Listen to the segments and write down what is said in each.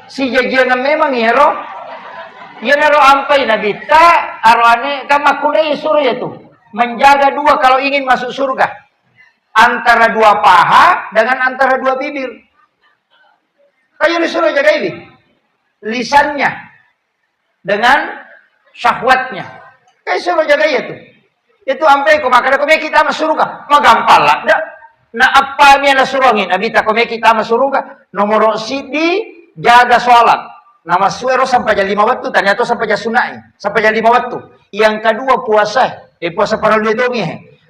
Si jajian memang hero. Ya naro ampai nabita arwane kamakune suruh ya tuh. Menjaga dua kalau ingin masuk surga. Antara dua paha dengan antara dua bibir. Kayu disuruh jaga ini. Lisannya dengan syahwatnya. Kayu suruh jaga ya tuh. Itu ampai ko makanya kome kita masuk surga. Magampal lah. Na apa niya nasurungin? Abita kome kita masuk surga. Nomor sidi jaga sholat. Nama suero sampai jam 5 waktu. Ternyata sampai jam sunai. Sampai jam 5 waktu. Yang kedua puasa. Puasa paral itu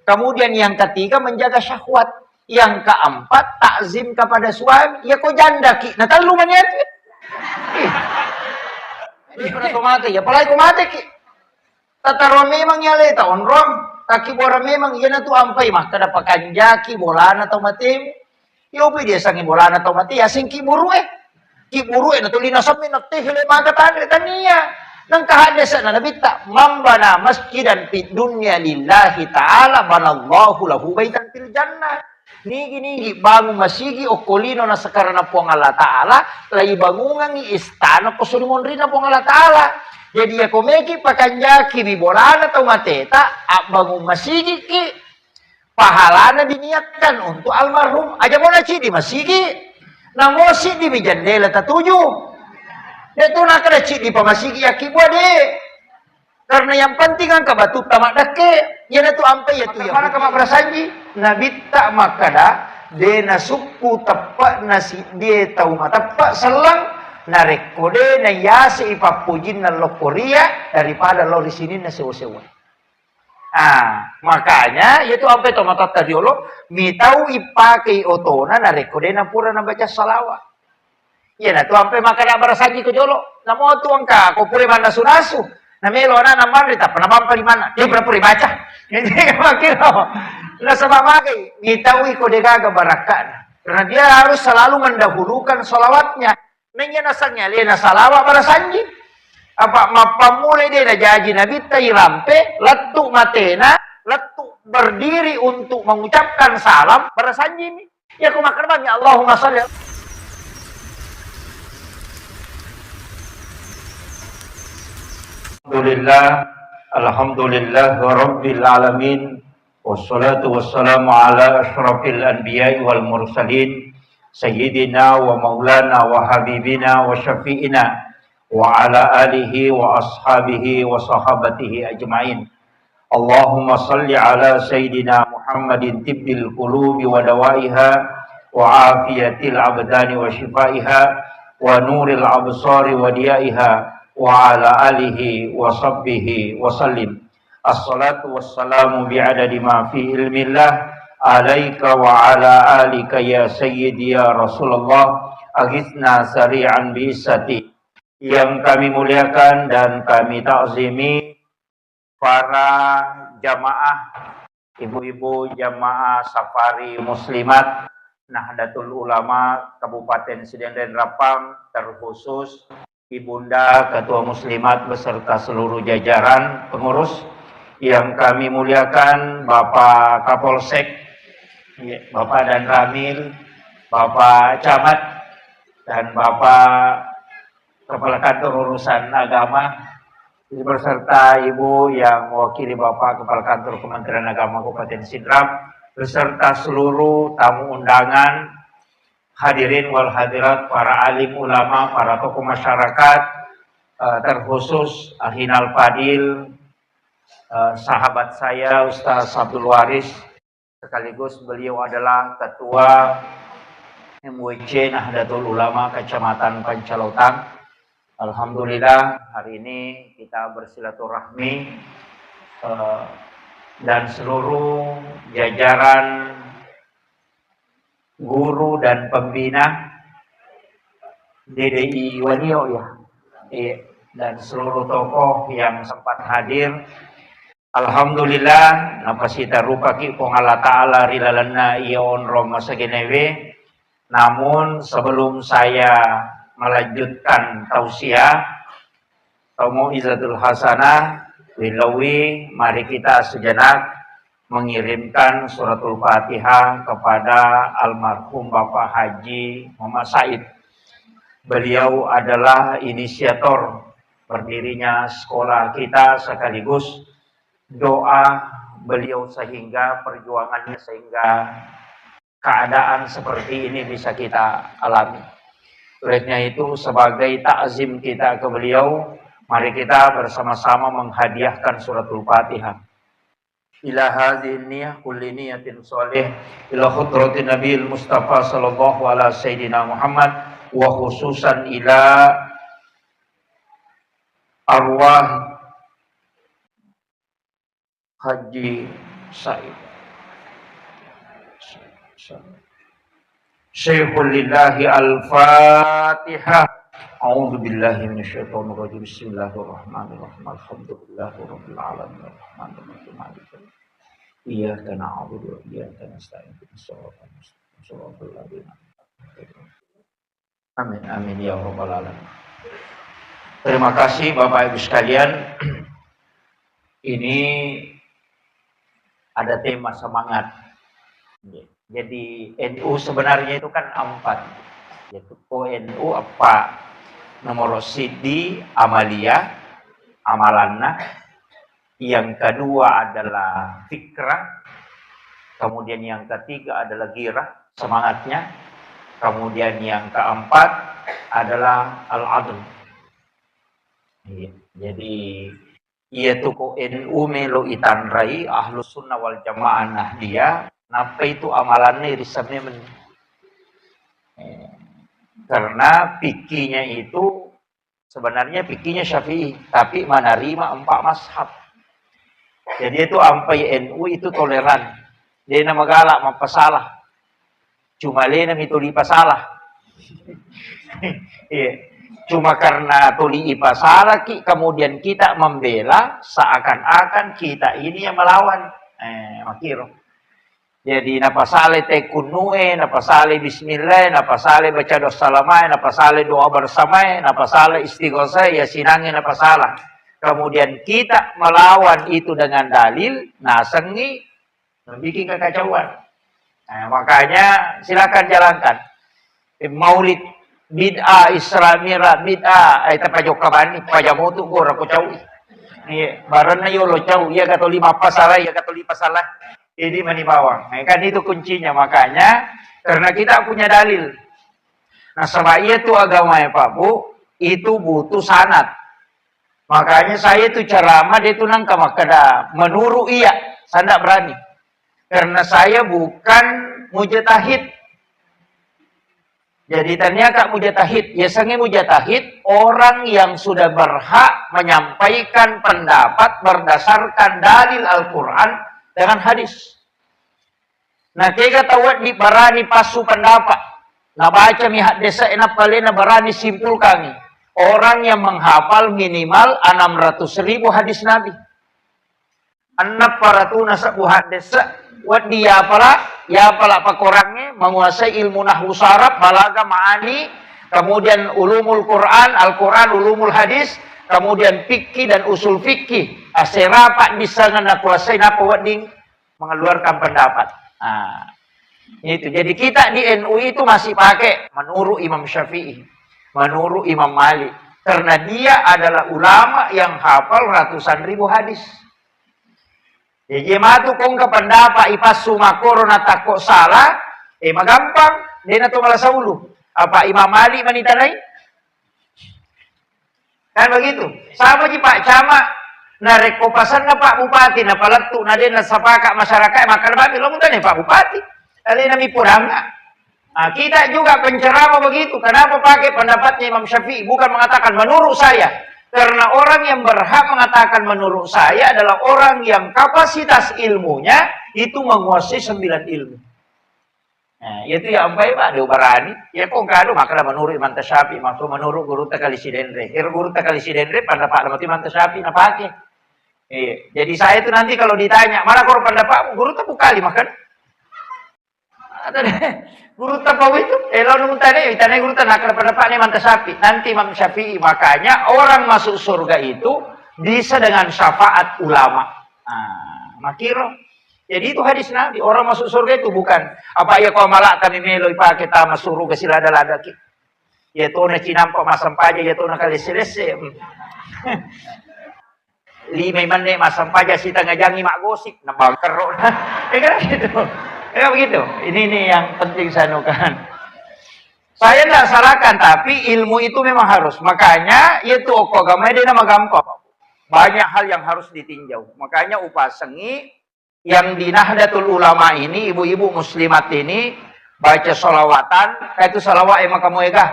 kemudian yang ketiga menjaga syahwat. Yang keempat takzim kepada suami. Ya kok janda ki. Nah kalau lumanya itu. Ini pernah kumate. Ya palagi kumate ki. Tataron memang nyale tahun rom. Kaki bora memang iya na tu ampai. Maka dapat kanjaki bolana atau mati. Yopi dia sangi bolana atau mati. Ya sing kiburu Kiburu na tulina sabi na tihile maka taniya. Nang kahadasa na nabita. Mambana masjidan fi dunya lillahi ta'ala. Banallahu lahu baitan fil jannah. Nigi bangun masigi o kolino na sakarana po ang Allah Ta'ala. Lai bangungan ni istana ko sulimon rin na po ang Allah Ta'ala. Jadi ya komeki pakanjaki bibolana atau mateta. Bangun masigi ki. Pahalana diniatkan untuk almarhum. Aja mo na di masigi. Namosi di bijandela tatuju. Itu nak ada cik di pamasigi akibat deh. Karena yang penting ang kabatu tamak dake. Yan itu ampai ya tu ya. Mana kamak berasanji? Nabita makada de nasukku tepak nasi dia tahu mata tepak selang narekode na yasi ipapujin na lokoria daripada lo di sini na sewa-sewa. Makanya yaitu apa itu mata tadiolo mitau ipake otona na rekode na pura na baca salawat. Ya na tu ampe makanya barasaji ko jolo. Namo tu angka ko pure mana sunasu. Na melo na naman rita panabampa di mana. Dia pura baca. Jadi makiro. Na sama makai mitau iko degaga barakan. Karena dia harus selalu mendahulukan salawatnya. Nanya nasangnya lena salawat barasanji. Apa mapamulai dia na jaji nabi tayi lampe letuk matena letuk berdiri untuk mengucapkan salam barasanji ini ya kumakan bang ya Allahumma shalli Alhamdulillah rabbil alamin wassalatu wassalamu ala asyrafil anbiya'i wal mursalin sayyidina wa maulana wa habibina wa syafi'ina wa ala alihi wa ashabihi wa sahabatihi ajma'in. Allahumma salli ala sayyidina Muhammadin tibbil qulubi wa dawaiha wa afiyatil abdani wa shifaiha wa nuril absari wa diyaiha wa ala alihi wa sahbihi wa sallim. Assalatu wassalamu bi'adadi ma fi ilmillah alaika wa ala alika ya sayyidi ya Rasulullah aghithna sari'an bi'isati. Yang kami muliakan dan kami takzimi para jamaah, ibu-ibu jamaah safari muslimat Nahdlatul Ulama Kabupaten Sidenden Rapang, terkhusus Ibunda Ketua Muslimat beserta seluruh jajaran pengurus. Yang kami muliakan Bapak Kapolsek, Bapak Dan Ramil, Bapak Camat, dan Bapak Kepala Kantor Urusan Agama beserta Ibu yang mewakili Bapak Kepala Kantor Kementerian Agama Kabupaten Sidrap beserta seluruh tamu undangan, hadirin wal hadirat, para alim ulama, para tokoh masyarakat, terkhusus Ahinal Fadil, sahabat saya Ustaz Abdul Waris, sekaligus beliau adalah Ketua MWC Nahdlatul Ulama Kecamatan Pancalotang. Alhamdulillah hari ini kita bersilaturahmi dan seluruh jajaran guru dan pembina DDI Wanio ya, dan seluruh tokoh yang sempat hadir. Alhamdulillah napasita rupaki kong Allah Ta'ala rilalana iyon Roma sagenewe. Namun sebelum saya melanjutkan tausiah atau mau'izatul hasanah wilawi, mari kita sejenak mengirimkan suratul Fatihah kepada almarhum Bapak Haji Muhammad Said. Beliau adalah inisiator berdirinya sekolah kita, sekaligus doa beliau sehingga perjuangannya sehingga keadaan seperti ini bisa kita alami. Olehnya itu sebagai takzim kita ke beliau, mari kita bersama-sama menghadiahkan suratul Fatihah. Ila hadhihi niyah kulli niyatin sholih ila khudratin Nabil Mustafa sallallahu ala sayyidina Muhammad wa khususan ila arwah Haji Said Syekhul lillahi al-Fatihah. A'udzu billahi minasyaitonir rajim. Bismillahirrahmanirrahim. Alhamdulillahirabbil alamin. Arrahmanir rahim. Maliki iyyaka na'budu wa iyyaka nasta'in. Shiratal ladzina Amin amin ya rabbal alamin. Terima kasih Bapak Ibu sekalian. Ini ada tema semangat. Jadi NU sebenarnya itu kan 4, yaitu NU apa? Nomor sidi amalia, amalanna. Yang kedua adalah fikrah. Kemudian yang ketiga adalah girah, semangatnya. Kemudian yang keempat adalah al-adl. Jadi yaitu ko NU melo itanrai ahlus sunnah wal jamaah nahdiyah. Napa itu amalannya risabnya karena fikihnya itu sebenarnya fikihnya Syafi'i, tapi menerima 4 mazhab. Jadi itu ampai NU itu toleran. Dia nama galak mampa salah. Cuma lena itu lipa salah. Cuma karena tuli ipa salah kemudian kita membela seakan-akan kita ini yang melawan. Makiro. Jadi napasale tekunue, napasale bismillah, napasale baca doa salamai, napasale doa bersamai, napasale istighosah, ya sinangin napasala. Kemudian kita melawan itu dengan dalil, nasengi, bikin kekacauan. Makanya silakan jalankan. Maulid bid'ah Islamira bid'ah ay tapajokabani pajamotu gora ko cawi. Ni barana yo lo cawi ya kato 5 pasalah ya kato 5 pasalah. Ini manibawang. Kan itu kuncinya, makanya karena kita punya dalil. Nah, sebab itu agama ya Pak Bu, itu butuh sanad. Makanya saya itu ceramah dia itu nangka makada menuru iya, saya tidak berani. Karena saya bukan mujtahid. Jadi ternyata mujtahid, ya sange mujtahid orang yang sudah berhak menyampaikan pendapat berdasarkan dalil Al-Qur'an dengan hadis. Nah, kaya tawat di barani pasu pendapat. Nah, baca mihat desa enak palena barani simpul kami. Orang yang menghafal minimal 600.000 hadis Nabi. Anak para tuna sebuah desa. Wat dia ya pala pakorangnya menguasai ilmu nahwu saraf, balaga, ma'ani, kemudian ulumul Quran, Al-Quran, ulumul hadis, kemudian fikih dan usul fikih. Aserapat bisa kuasai napa wading mengeluarkan pendapat. Nah, itu. Jadi kita di NU itu masih pakai menurut Imam Syafi'i, menurut Imam Malik, karena dia adalah ulama yang hafal ratusan ribu hadis. Jadi matu kong ke pendapat ipas sumakoro na takok salah, magampang dia na malah saulu. Apa Imam Malik manitanay? Kan begitu. Sama ji Pak Camat na rekopasan na Pak Bupati na palatu na din na sapaka masyarakat maka nabi lo mutane Pak Bupati. Ali nami puranga. Nah, kita juga penceramah begitu. Kenapa pakai pendapatnya Imam Syafi'i bukan mengatakan menurut saya? Karena orang yang berhak mengatakan menurut saya adalah orang yang kapasitas ilmunya itu menguasai 9 ilmu. Nah, itu ya ampai Pak diobarani. Ya kok kado maka menurut Imam Syafi'i, maksud menurut guru takali sidendre. Guru takali sidendre pendapat Imam Syafi'i na pakai. Jadi saya itu nanti kalau ditanya, mana kau pendapatmu? Guru tak kali makan. Guru tak itu, lalu nuntane, itane guru tak nak pendapatnya Imam Syafi'i. Nanti Imam Syafi'i, makanya orang masuk surga itu bisa dengan syafaat ulama. Makiro. Jadi itu hadis Nabi, orang masuk surga itu bukan apa ya kau malak kami melo ipa kita masuk surga silada lada ki. Ya to na cinampa masampaja, ya to na kalese-lese. Limay man ne masampaja sita ngajangi mak gosip na bangkero. Kan gitu. Begitu. Ini nih yang penting saya nukan. Saya tidak salahkan, tapi ilmu itu memang harus. Makanya itu agama dia nama gampang. Banyak hal yang harus ditinjau. Makanya upasengi yang di Nahdlatul Ulama ini, ibu-ibu muslimat ini baca salawatan, itu salawat emang kamu egah.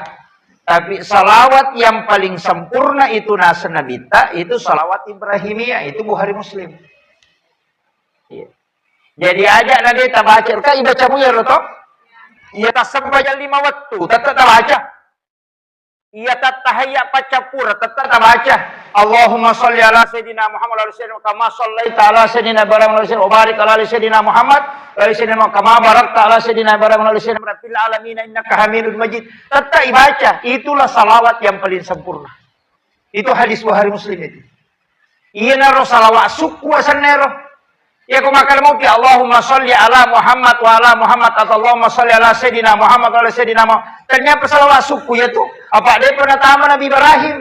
Tapi salawat yang paling sempurna itu nasa nabita, itu salawat Ibrahimiyah, itu Bukhari Muslim. Iya. Jadi aja nanti kita baca, kak ibacamu ya roto? Iya tak sampai 5 waktu, tetap baca. Iya tak tahiyya pacapura, tetap baca. Allahumma sholli ala sayyidina Muhammad wa sallam kama shallaita ala sayyidina Ibrahim wa sallam wa barik ala sayyidina Muhammad wa sallam kama barakta ala sayyidina Ibrahim wa sallam rabbil alamin innaka Hamidum Majid. Tetap baca, itulah salawat yang paling sempurna. Itu hadis Bukhari Muslim itu. Iya naro salawat suku asanero. Ya kau makan mau pi Allahumma sholli ala Muhammad wa ala Muhammad atau Allahumma sholli ala sayyidina Muhammad wa ala sayyidina Muhammad. Ternyata salawat suku ya tuh. Apa dia pernah tahu Nabi Ibrahim?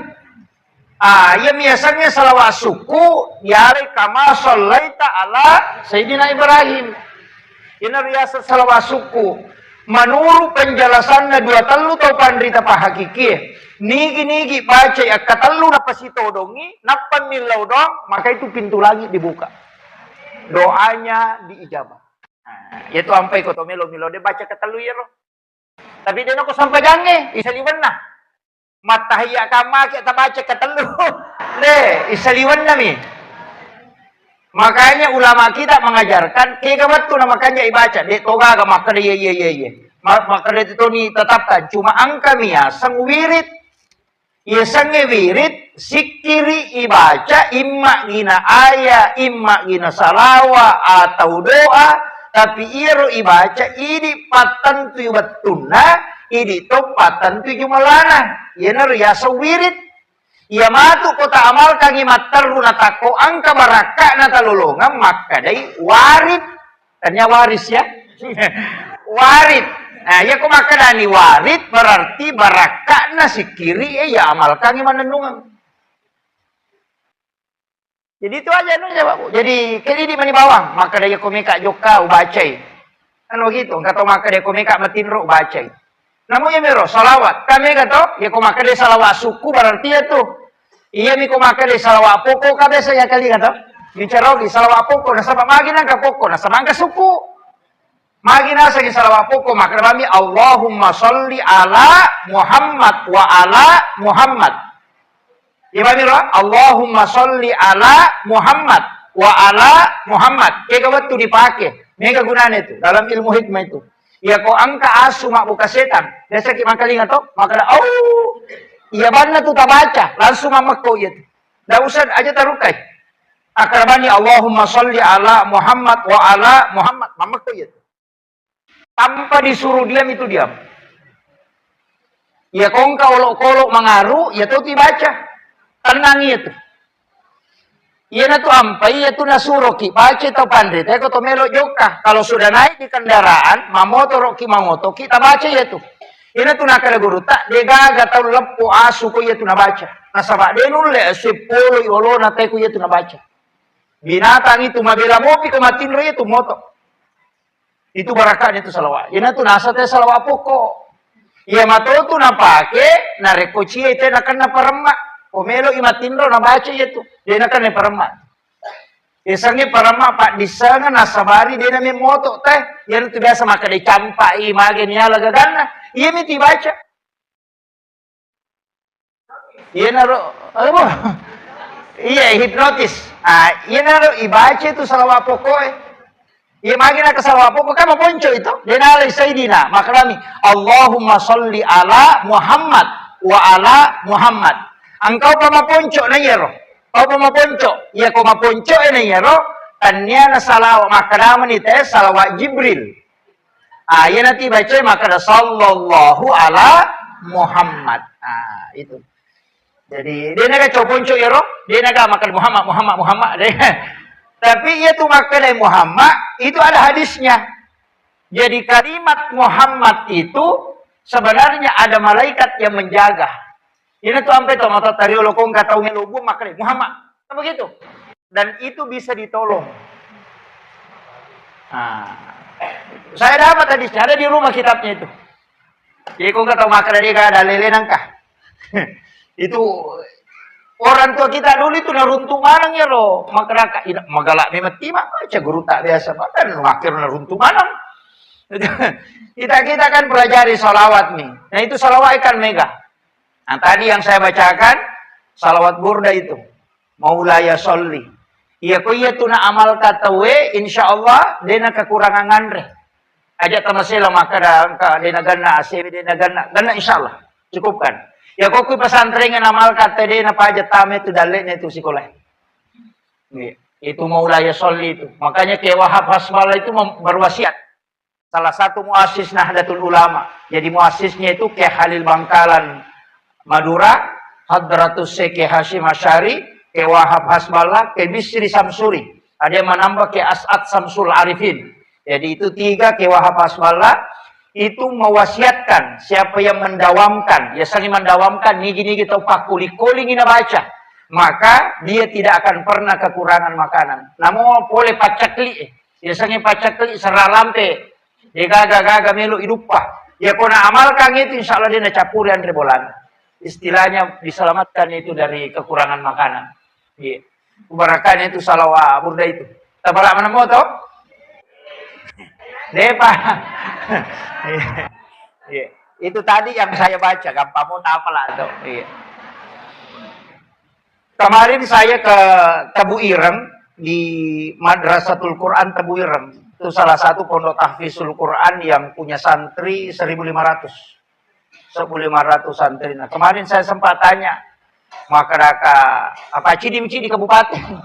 Ya biasanya salawat suku yari kama shallaita ala sayyidina Ibrahim. Ini biasa salawat suku. Menurut penjelasannya dua telu tau pandrita pa hakiki. Nigi baca ya katelu napa sitodongi, napa milau dong, maka itu pintu langit dibuka. Doanya diijabah. Yaitu ampai koto melo dia baca katelu ya roh. Tapi dia nak sampai gange, isaliwan na. Matahiyya kama kita baca katelu. Isaliwan na mi. Makanya ulama kita mengajarkan kegamat tu makanya ibaca de toga ga makade ye. Makade itu ni tetapkan cuma angka mia sang wirid. Ya sange wirid sikiri ibaca imma gina aya, imma gina salawa atau doa, tapi iro ibaca ini patantu batuna, ini to patantu jumalana. Ya nar ya sawirid. Ya matu kota amal kangi matarru natako angka baraka natalolongan maka dai warid. Tanya waris ya. Warid. Nah, ya kok maka dani warid berarti baraka na si kiri ya amal kangi manenungan. Jadi itu aja nunya Pak. Jadi kali di mani bawang maka daya komika joka ubacai. Kan begitu, kata maka daya komika matinro ubacai. Namun ya mero salawat. Kami kata ya kok maka daya salawat suku berarti ya tuh. Iya mi kumaka de salawat poko kabe saya kali kata. Bicara di salawat poko na sabab magina ka poko na samangka suku. Magina sa salawat poko maka kami Allahumma sholli ala Muhammad wa ala Muhammad. Iya mi Allahumma sholli ala Muhammad wa ala Muhammad. Kaya waktu dipakai. Mega gunanya itu dalam ilmu hikmah itu. Ya kau angka asu mak buka setan. Biasa kita makali ngato maka iya benar tuh tak baca, langsung mamakko ya tuh. Dah usah aja tarukai. Akrabani Allahumma sholli ala Muhammad wa ala Muhammad, mamakko ya tuh. Tanpa disuruh diam itu diam. Ya kongka olok-olok mengaruh, ya tuh dibaca. Tenang ya tuh. Iya na tuh ampai, ya tuh nasuruh ki, baca atau pandai. Tapi kalau melo joka, kalau sudah naik di kendaraan, mamoto mamoto, kita baca ya tuh. Ina tu nakala guru tak degaga tau lepo asu ko iya tu nabaca. Nasaba denul le sepolo iolo na teku iya tu nabaca. Binatang itu mabela mopi ko matinro itu moto. Itu barakan itu salawat. Ina tu nasa te salawat poko. Iya mato tu napake na rekoci ite na kana paremma. Omelo imatinro nabaca iya tu. Dia na kana paremma. Isangnya paremma pak disanga nasabari dia na moto teh. Yan tu biasa maka dicampai magen ya lagagana. Iya miti baca. Iya naro apa? Iya hipnotis. Iya naro ibaca itu salawat pokok. Iya magina ke salawat pokok kan ponco itu. Dia nalai sayyidina makrami. Allahumma sholli ala Muhammad wa ala Muhammad. Engkau pa maponco na yero. Kau pa maponco. Iya ko maponco na yero. Tanya na salawat makrami ite salawat Jibril. Iya nanti baca maka sallallahu ala Muhammad. Itu. Jadi dia naga coponco ya roh, dia naga makan Muhammad. Tapi ia tu makan Muhammad itu ada hadisnya. Jadi kalimat Muhammad itu sebenarnya ada malaikat yang menjaga. Ini tuh sampai tuh mata tari olokong kata umi lubu makanya Muhammad, kan begitu. Dan itu bisa ditolong. Nah, saya dapat tadi, ada di rumah kitabnya itu. Jadi kau kata makanya dia ada lele nangka. Itu orang tua kita dulu itu naruntung manang ya loh. Makanya magalak memang timah aja guru tak biasa. Bahkan wakil naruntung manang. Kita kan pelajari salawat nih. Nah itu salawat ikan mega. Nah tadi yang saya bacakan salawat burda itu. Maulaya sholli. Iya ko iya tuna amal katawe insyaallah dena kekurangan ngandre. Aja tamasela maka dena ganna asemi dena ganna insyaallah cukupkan. Ya kok pesantren yang amal kata dena pajat tame itu dalilnya itu sekolah. Itu maulaya sholli itu. Makanya ke Wahab Hasbala itu berwasiat. Salah satu muassis Nahdlatul Ulama. Jadi muassisnya itu ke Khalil Bangkalan Madura, Hadratus Syekh Hashim Asy'ari, ke Wahab Hasbala, ke Bisri Samsuri. Ada yang menambah ke As'ad Samsul Arifin. Jadi itu 3 ke Wahab Hasbala itu mewasiatkan siapa yang mendawamkan, ya saling mendawamkan nigi kita pakuli-kuli ngina baca, maka dia tidak akan pernah kekurangan makanan. Namun boleh pacakli, ya saling pacakli seralampe. Dia gaga melu idupah. Ya kona amalkan itu insya Allah dia capuri andre bolan. Istilahnya diselamatkan itu dari kekurangan makanan. Iya. Ubarakannya itu salawat burda itu. Tabala mana mau toh? Depa. Iya. Itu tadi yang saya baca. Gampang mau apalah tuh. Iya. Kemarin saya ke Tebu Ireng di Madrasatul Quran Tebu Ireng. Itu salah satu pondok tahfizul Quran yang punya santri 1.500 santri. Nah, kemarin saya sempat tanya masyarakat apa cidi-cidi kabupaten.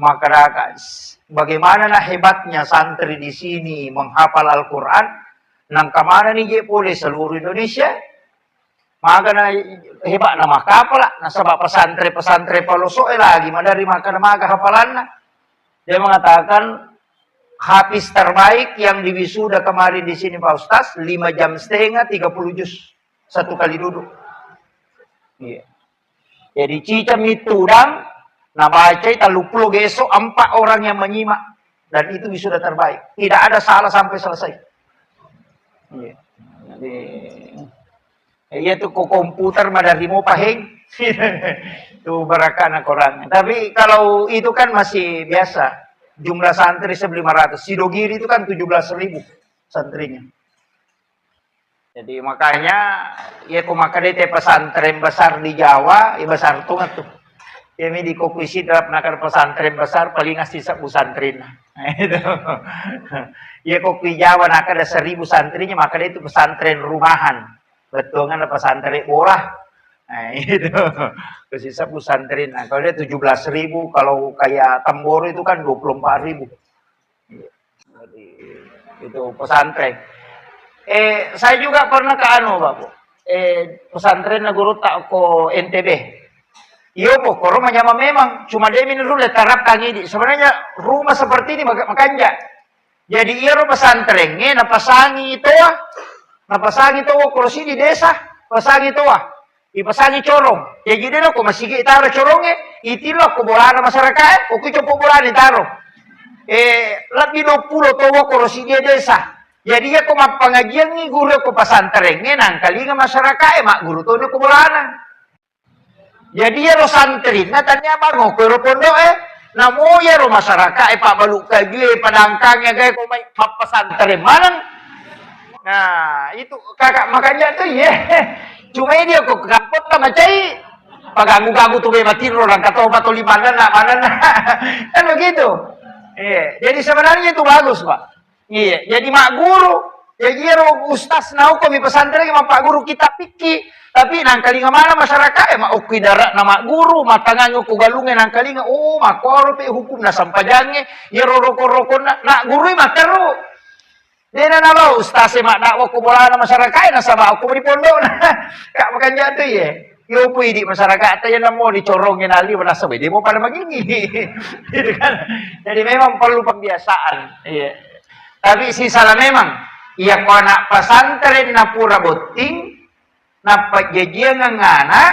Masyarakat bagaimana nah hebatnya santri di sini menghafal Al-Quran. Nang kemana nih je boleh seluruh Indonesia. Maka na hebat nama kapal nah sebab pesantren pelosok lagi dari makan maga hafalanna. Dia mengatakan hafiz terbaik yang diwisuda kemarin di sini Pak Ustaz 5,5 jam 30 juz satu kali duduk. Iya. Jadi cicam itu dan nah baca taluplo gesok 4 orang yang menyimak dan itu wisuda terbaik. Tidak ada salah sampai selesai. Iya. Jadi iya tuh komputer mah dari mau pahing. Tuh berakan orangnya. Tapi kalau itu kan masih biasa. Jumlah santri 1.500. Sidogiri itu kan 17.000 santrinya. Jadi makanya ya kumakade teh pesantren besar di Jawa, ya besar banget tuh. Ya mi di Kokuisi dalam nakar pesantren besar paling ngasih 10 santrin. Nah, itu. Ya Kokui Jawa nakar ada 1.000 santrinya, maka itu pesantren rumahan. Betul kan pesantren bola. Nah itu kasih 10 santrin. Nah kalau dia 17.000, kalau kayak Tamboro itu kan 24.000. Jadi itu pesantren. Saya juga pernah ke Bapak. Pesantren na guru tak ko NTB. Iyo po, koro menyama memang cuma dia minum dulu tarap kangidi. Sebenarnya rumah seperti ini makanya. Jadi iya pesantren napasangi itu kalau sini desa pasangi itu ipasangi corong. Ya jadi no, kung masigi itaro corongnya, itilo ko bola na masyarakat, o kucho po bola ni taro. Labi 20 tawa ko sini desa. Jadi ya kung mapangagian ni guru ko pasantren, nang kalinga masyarakat, mak guru to ni ko bola na. Jadi ya ro santrin, na tanya bango, pero pondo namo ya ro masyarakat, pabaluk kagli, padangkangnya gaya ko may papasantren manang. Nah, itu kakak makanya tuh ya. Cuma ini aku kapot sama cai. Paganggu-ganggu tuh mati orang kata obat oli mana kan begitu. Iya. Jadi sebenarnya itu bagus, Pak. Iya. Jadi mak guru, jadi ustaz nau kami pesantren sama Pak guru kita pikir. Tapi nangkalinga mana masyarakat mak ukui darat nama guru, matangan ku galungan nangkalinga mak koro pe hukum na sampajange, ya roko-roko nak guru mak teru. Dia na lo ustaz mak dakwah ko bola na masyarakat na sama aku di pondok na. Kak makan jatuh ya. Yo pui di masyarakat ta yan mo dicorongin ali wala sabi. Di mo pala magini. Gitu kan. Jadi memang perlu pembiasaan. Iya. Tapi sih salah memang Iya ko anak pesantren na pura boting, na pagjajian ng anak,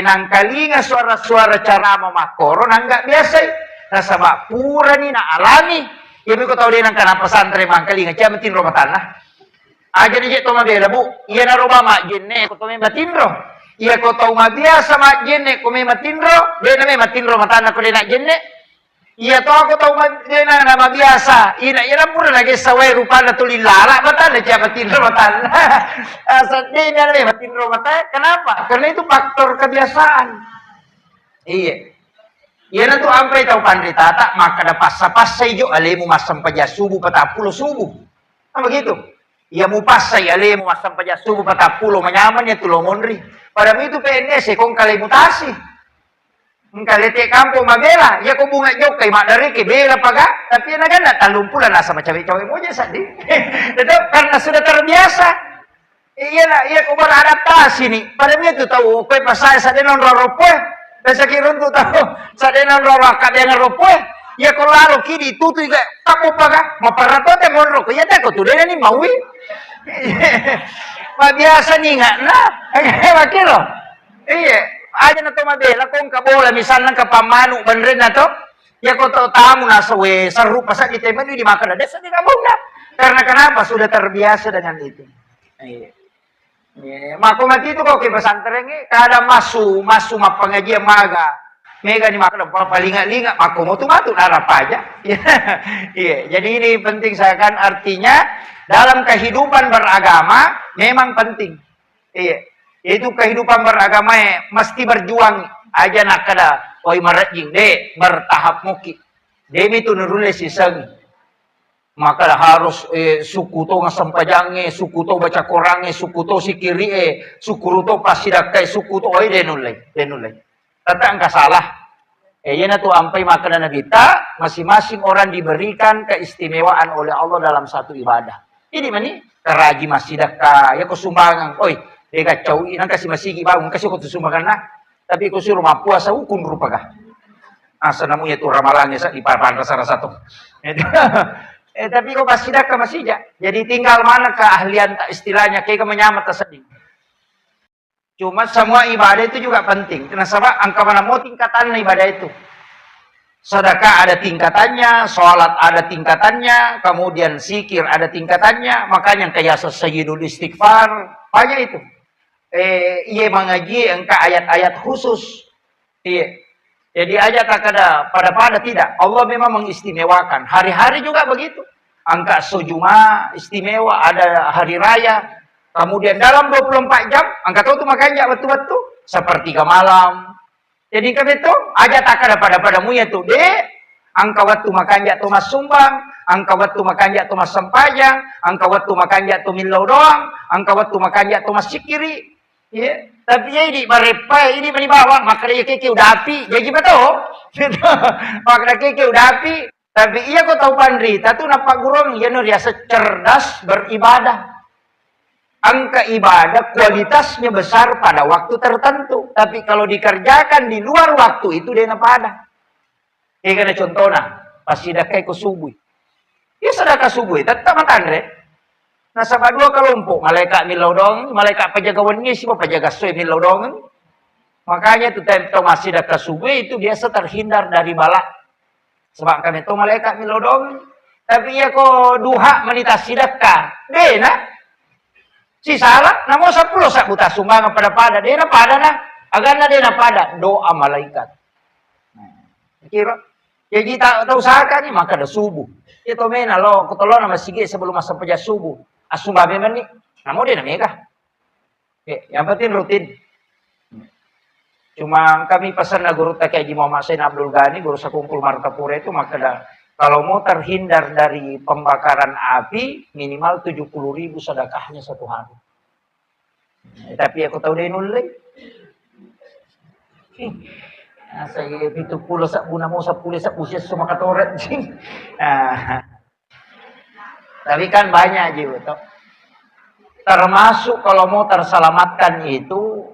nang kalinga suara-suara cara makoro, nang gak biasa, nasa pura ni na alami, ibi ko tau din ang kanang pesantren mang kalinga, siya matin rumah tanah. Aja ni to mabela bu, iya na rumah mak jenne, ko to may matinro. Iya ko tau mabiasa mak jenne, ko may matinro, dia na may matinro matana ko din na jenne. Iya to ako tau na mabiasa. Ina pura lagi saway rupa na tulilala. Mata na siya matinro mata. Asa di na may matinro mata. Kenapa? Karena itu faktor kebiasaan. Iya. Iya na to ampay tau pandritata. Maka da pasa-pasay jo. Alimu masam paja subuh patapulo subuh. Nah begitu. Iya mu pasay. Alimu masam paja subuh patapulo. Manyaman ya tulomonri. Padahal itu PNS. Kung kalimutasi. Kalete kampo mabela, ya ko bunga jok kay madari kay bela paga, tapi na ganda talumpulan na sa cawe-cawe mo dyan sa di. Ito, karena sudah terbiasa. Iya ko beradaptasi nih. Pada mi tu tahu, koy pasay sa denon roropoy. Besa kirun tu tahu, sa denon roraka dengan ropoy. Ya ko lalo kini tutu ka kamu paga, maparato te monro ko ya ta ko tu dena ni mawi. Mabiasa ni nga na. Makiro. Iya. Aja na to mabela kung kabola misalnya kapamanu banren na to ya ko to tamu na sawe seru pasa di teman di makan ada sa di kampung na karena kenapa sudah terbiasa dengan itu. Mako mati itu kok ke pesantren kada masu mapengajian maga mega ni makan palinga-linga mako mau tuh matu narap aja. Iya, jadi ini penting saya kan artinya dalam kehidupan beragama memang penting. Iya. Itu kehidupan beragama mesti berjuang aja nak kada oi marajing de bertahap muki demi tu nurules sisang maka harus suku to ngasampajange suku to baca korange suku to sikiri suku to pasidakai suku to oi denulai tata angka salah yana tu ampai makanan kita masing-masing orang diberikan keistimewaan oleh Allah dalam satu ibadah ini mani keraji masidaka ya kesumbangan oi kacau, nang kasih masigi bangun, kasih kau sumbangan nah. Tapi kau suruh mampu puasa hukum rupa kah? Asa namanya tu ramalannya di papan salah satu. Tapi kau kasih dah ke masih. Jadi tinggal mana keahlian tak istilahnya, kayak menyamat tersedih. Cuma semua ibadah itu juga penting. Kenapa? Angka mana mau tingkatan ibadah itu? Sedekah ada tingkatannya, sholat ada tingkatannya, kemudian zikir ada tingkatannya. Makanya kayak sayyidul istighfar, banyak itu. Ia mengaji engkau ayat-ayat khusus. Iya. Jadi ayat kada pada tidak. Allah memang mengistimewakan. Hari-hari juga begitu. Angka sujuma istimewa, ada hari raya. Kemudian dalam 24 jam, angka itu makanya betul-betul sepertiga malam. Jadi kan itu ayat kada pada-padamu ya tuh. Angka waktu makanya tuh mas sumbang, angka waktu makanya tuh mas sempajang, angka waktu makanya tuh milau doang, angka waktu makanya tuh mas sikiri. Ya, tapi ya ini merepai ini menibawa maka dia keke udah api jadi betul maka keke udah api tapi iya kau tahu pandrita tuh napa gurung ya nur ya cerdas beribadah angka ibadah kualitasnya besar pada waktu tertentu tapi kalau dikerjakan di luar waktu itu dia napa ada karena contohnya pasti dah kayak subuh ya sedekah subuh tetap makan re. Nah, sama dua kelompok, malaikat milau dong, malaikat penjaga wengi, siapa penjaga soy milau dong. Makanya itu tempo masih dekat subuh itu biasa terhindar dari balak. Sebab kan itu malaikat milau dong. Tapi ya kok duha menita sidakah, dena. Si salah, namun 10 sak buta sumbangan pada dena pada nah, agaknya dena pada doa malaikat. Kira, jadi tak tahu usahakan maka ada subuh. Itu mena lo, ketolong nama sige sebelum masa pejah subuh. Asum babe man ni, namo din na mega. Yang penting rutin. Cuma kami pesan na guru tak kayak Muhammad Sain Abdul Ghani, guru sakumpul Martapura itu maka kalau mau terhindar dari pembakaran api minimal 70.000 sedekahnya satu hari. Tapi aku tahu dia nulai. Saya itu pula sak buna mau sapule sak usia semua katoret. Tapi kan banyak juga. Termasuk kalau mau terselamatkan itu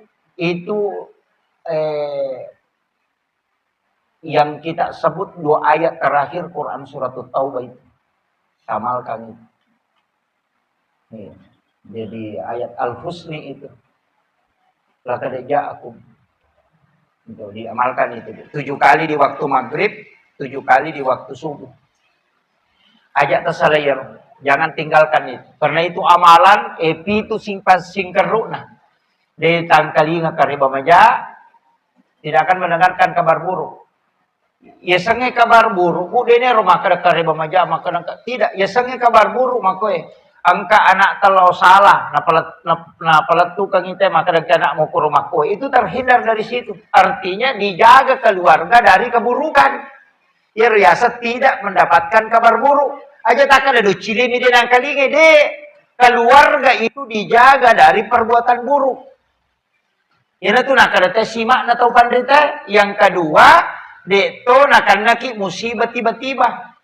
yang kita sebut 2 ayat terakhir Quran surat Taubah itu. Amalkan itu. Iya. Jadi ayat Al-Husni itu. Laqad ja'akum. Itu diamalkan itu. 7 kali di waktu maghrib, 7 kali di waktu subuh. Ajak tersalayar. Jangan tinggalkan itu. Karena itu amalan, epi itu singkerukna. Di tangkali ngakariba maja, tidak akan mendengarkan kabar buruk. Ya sange kabar buruk, udene rumah kada kariba maja, maka tidak. Ya sange kabar buruk makoy. Angka anak kalau salah, na palat tukang itu maka anak mau ke rumah kue. Itu terhindar dari situ. Artinya dijaga keluarga dari keburukan. Ya riasa tidak mendapatkan kabar buruk. Aja tak ada cilimi dan kalinge deh. Keluarga itu dijaga dari perbuatan buruk. Ya itu nak ada simak na tahu pandrita. Yang kedua, deto nakan naki musibah tiba-tiba.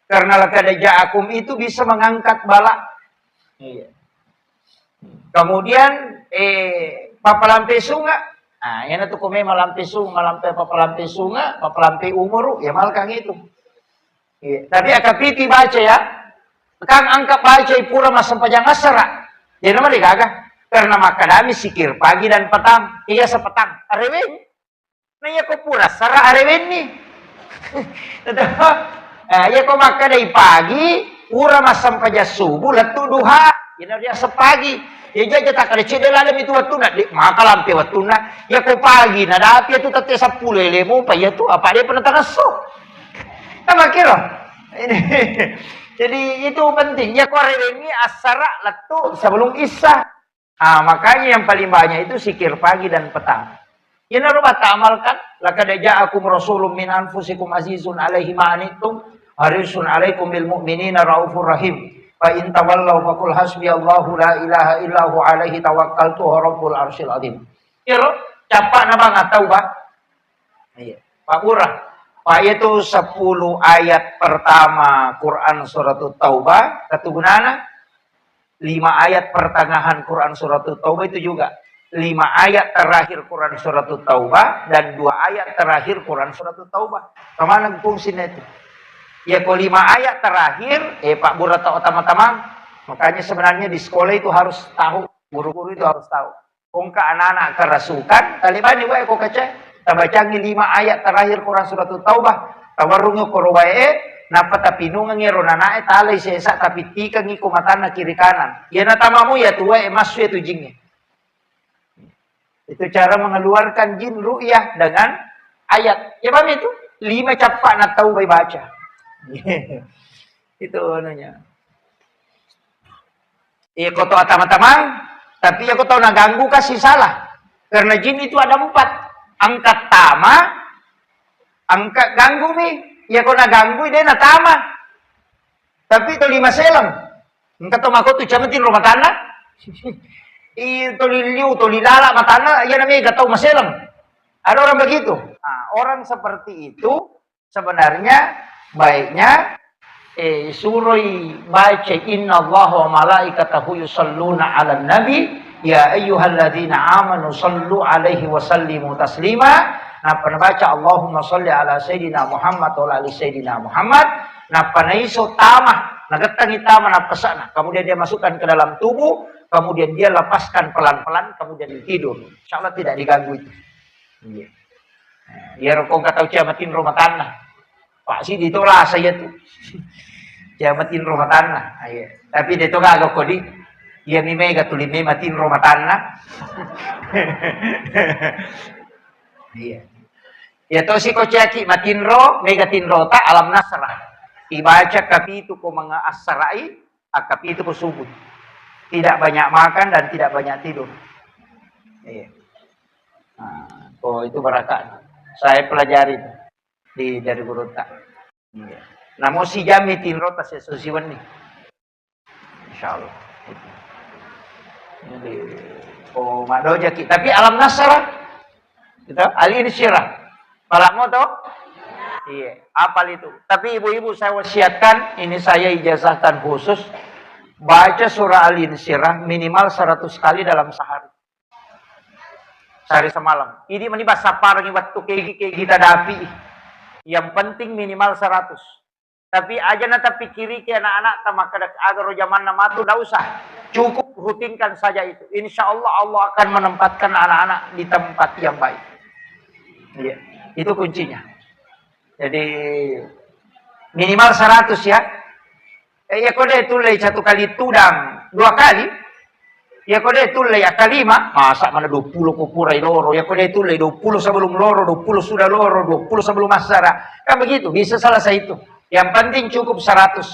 Karena lakada ja'akum itu bisa mengangkat bala. Iya. Kemudian papalampe sunga. Nah, yan itu kume malampe papalampe sunga, papalampe umur, ya mal kang itu. Iya. Tapi akapiti baca ya. Kang angkat baca pura masam pajang asara. Jadi nama digagah. Karena makadami sikir pagi dan petang. Iya sepetang. Arewen. Nah ya kok pura sara arewen nih. Ya kok makadai pagi. Pura masam pajang subuh letu duha. Ya dia sepagi. Ya jaja tak ada cedel alam itu waktu nak maka lampe waktu nak. Ya kok pagi. Nah tapi itu tete 10 lemo pa ya tuh apa dia pernah tanasuk. Sama kira. Jadi itu penting. Ya kok ini asara letu sebelum isya. Ah, makanya yang paling banyak itu sikir pagi dan petang. Ya narubah ta'amalkan. Laqad ja'akum rasulun min anfusikum azizun alaihi ma'anitum harisun alaikum bil mu'minina raufur rahim. Fa in tawallaw faqul hasbiyallahu la ilaha illahu alaihi tawakkaltu rabbul arsyil azim. Kira capak nama ngatau ba? Iya. Pak Urah. Pak itu 10 ayat pertama Quran surat Taubah ketugunana. 5 ayat pertengahan Quran surat Taubah itu juga. 5 ayat terakhir Quran surat Taubah dan 2 ayat terakhir Quran surat Taubah. Kemana fungsinya itu? Ya kalau 5 ayat terakhir, Pak Burata utama-tama, makanya sebenarnya di sekolah itu harus tahu, guru-guru itu harus tahu. Kongka anak-anak kerasukan, Taliban juga kok kaca, tabacangi 5 ayat terakhir Quran surat Taubah, tawarungu korobae, napa tapi nungang ngero nanae talay sesa tapi tika ngiko matana kiri kanan. Ya natamamu ya tuwa masu ya tujingnya. Itu cara mengeluarkan jin ru'yah dengan ayat. Ya paham itu? 5 capak na tahu baca. Itu anunya. Iya kau tahu teman-teman, tapi ya kau tahu nak ganggu kasih salah. Karena jin itu ada 4. Angkat tama, angkat ganggu nih. Ya kau nak ganggu dia nak tama. Tapi itu 5 selam. Angkat tama kau tu camatin rumah tanah. Itu liliu, itu lilala matana, ya namanya gak tahu maselam. Ada orang begitu. Nah, orang seperti itu sebenarnya baiknya suroi baca innallaha wa malaikatahu yusalluna 'alan nabi ya ayyuhalladzina amanu sallu 'alaihi wa sallimu taslima. Nah baca Allahumma shalli ala sayidina Muhammad wa ala ali sayidina Muhammad. Nah panaiso tamah nagetangi tamah na pesana. Kemudian dia masukkan ke dalam tubuh, kemudian dia lepaskan pelan-pelan, kemudian tidur. Insyaallah tidak diganggu itu. Iya. Biar kau kata ciamatin rumah tanah. Pak sih ditolak saya tuh. Ciamatin rumah tanah. Ayo. Tapi dia tuh agak kodi. Ya mimega tuli matin rumah tanah. Iya. Ya to si kocaki matin ro, megatin rota alam nasrah. Ibaca kapitu ko mga asrai, akapitu ko subuh. Tidak banyak makan dan tidak banyak tidur. Iya. Nah, oh itu barakat. Saya pelajari dari guru tak. Iya. Nah mau si jami tinrota sesusiwan nih. Insyaallah. Jadi oh madoja kita. Tapi alam nasrah kita alin syirah. Palakmu toh? Iya, apal itu. Tapi ibu-ibu saya wasiatkan, ini saya ijazahkan khusus, baca surah Al-Insyirah minimal 100 kali dalam sehari. Sehari semalam. Ini menibas sapar waktu kayak kita dapi. Yang penting minimal 100. Tapi aja nata pikiri ke anak-anak tamak agar zaman nama tu dah usah. Cukup rutinkan saja itu. Insya Allah Allah akan menempatkan anak-anak di tempat yang baik. Iya, itu kuncinya. Jadi minimal 100 ya. Ya kode tulai 1 kali tudang 2 kali. Ya kode tulai kali 5. Masa mana 20 kupurai loro. Ya kode tulai 20 sebelum loro, 20 sudah loro, 20 sebelum masara. Kan begitu, bisa selesai itu. Yang penting cukup 100.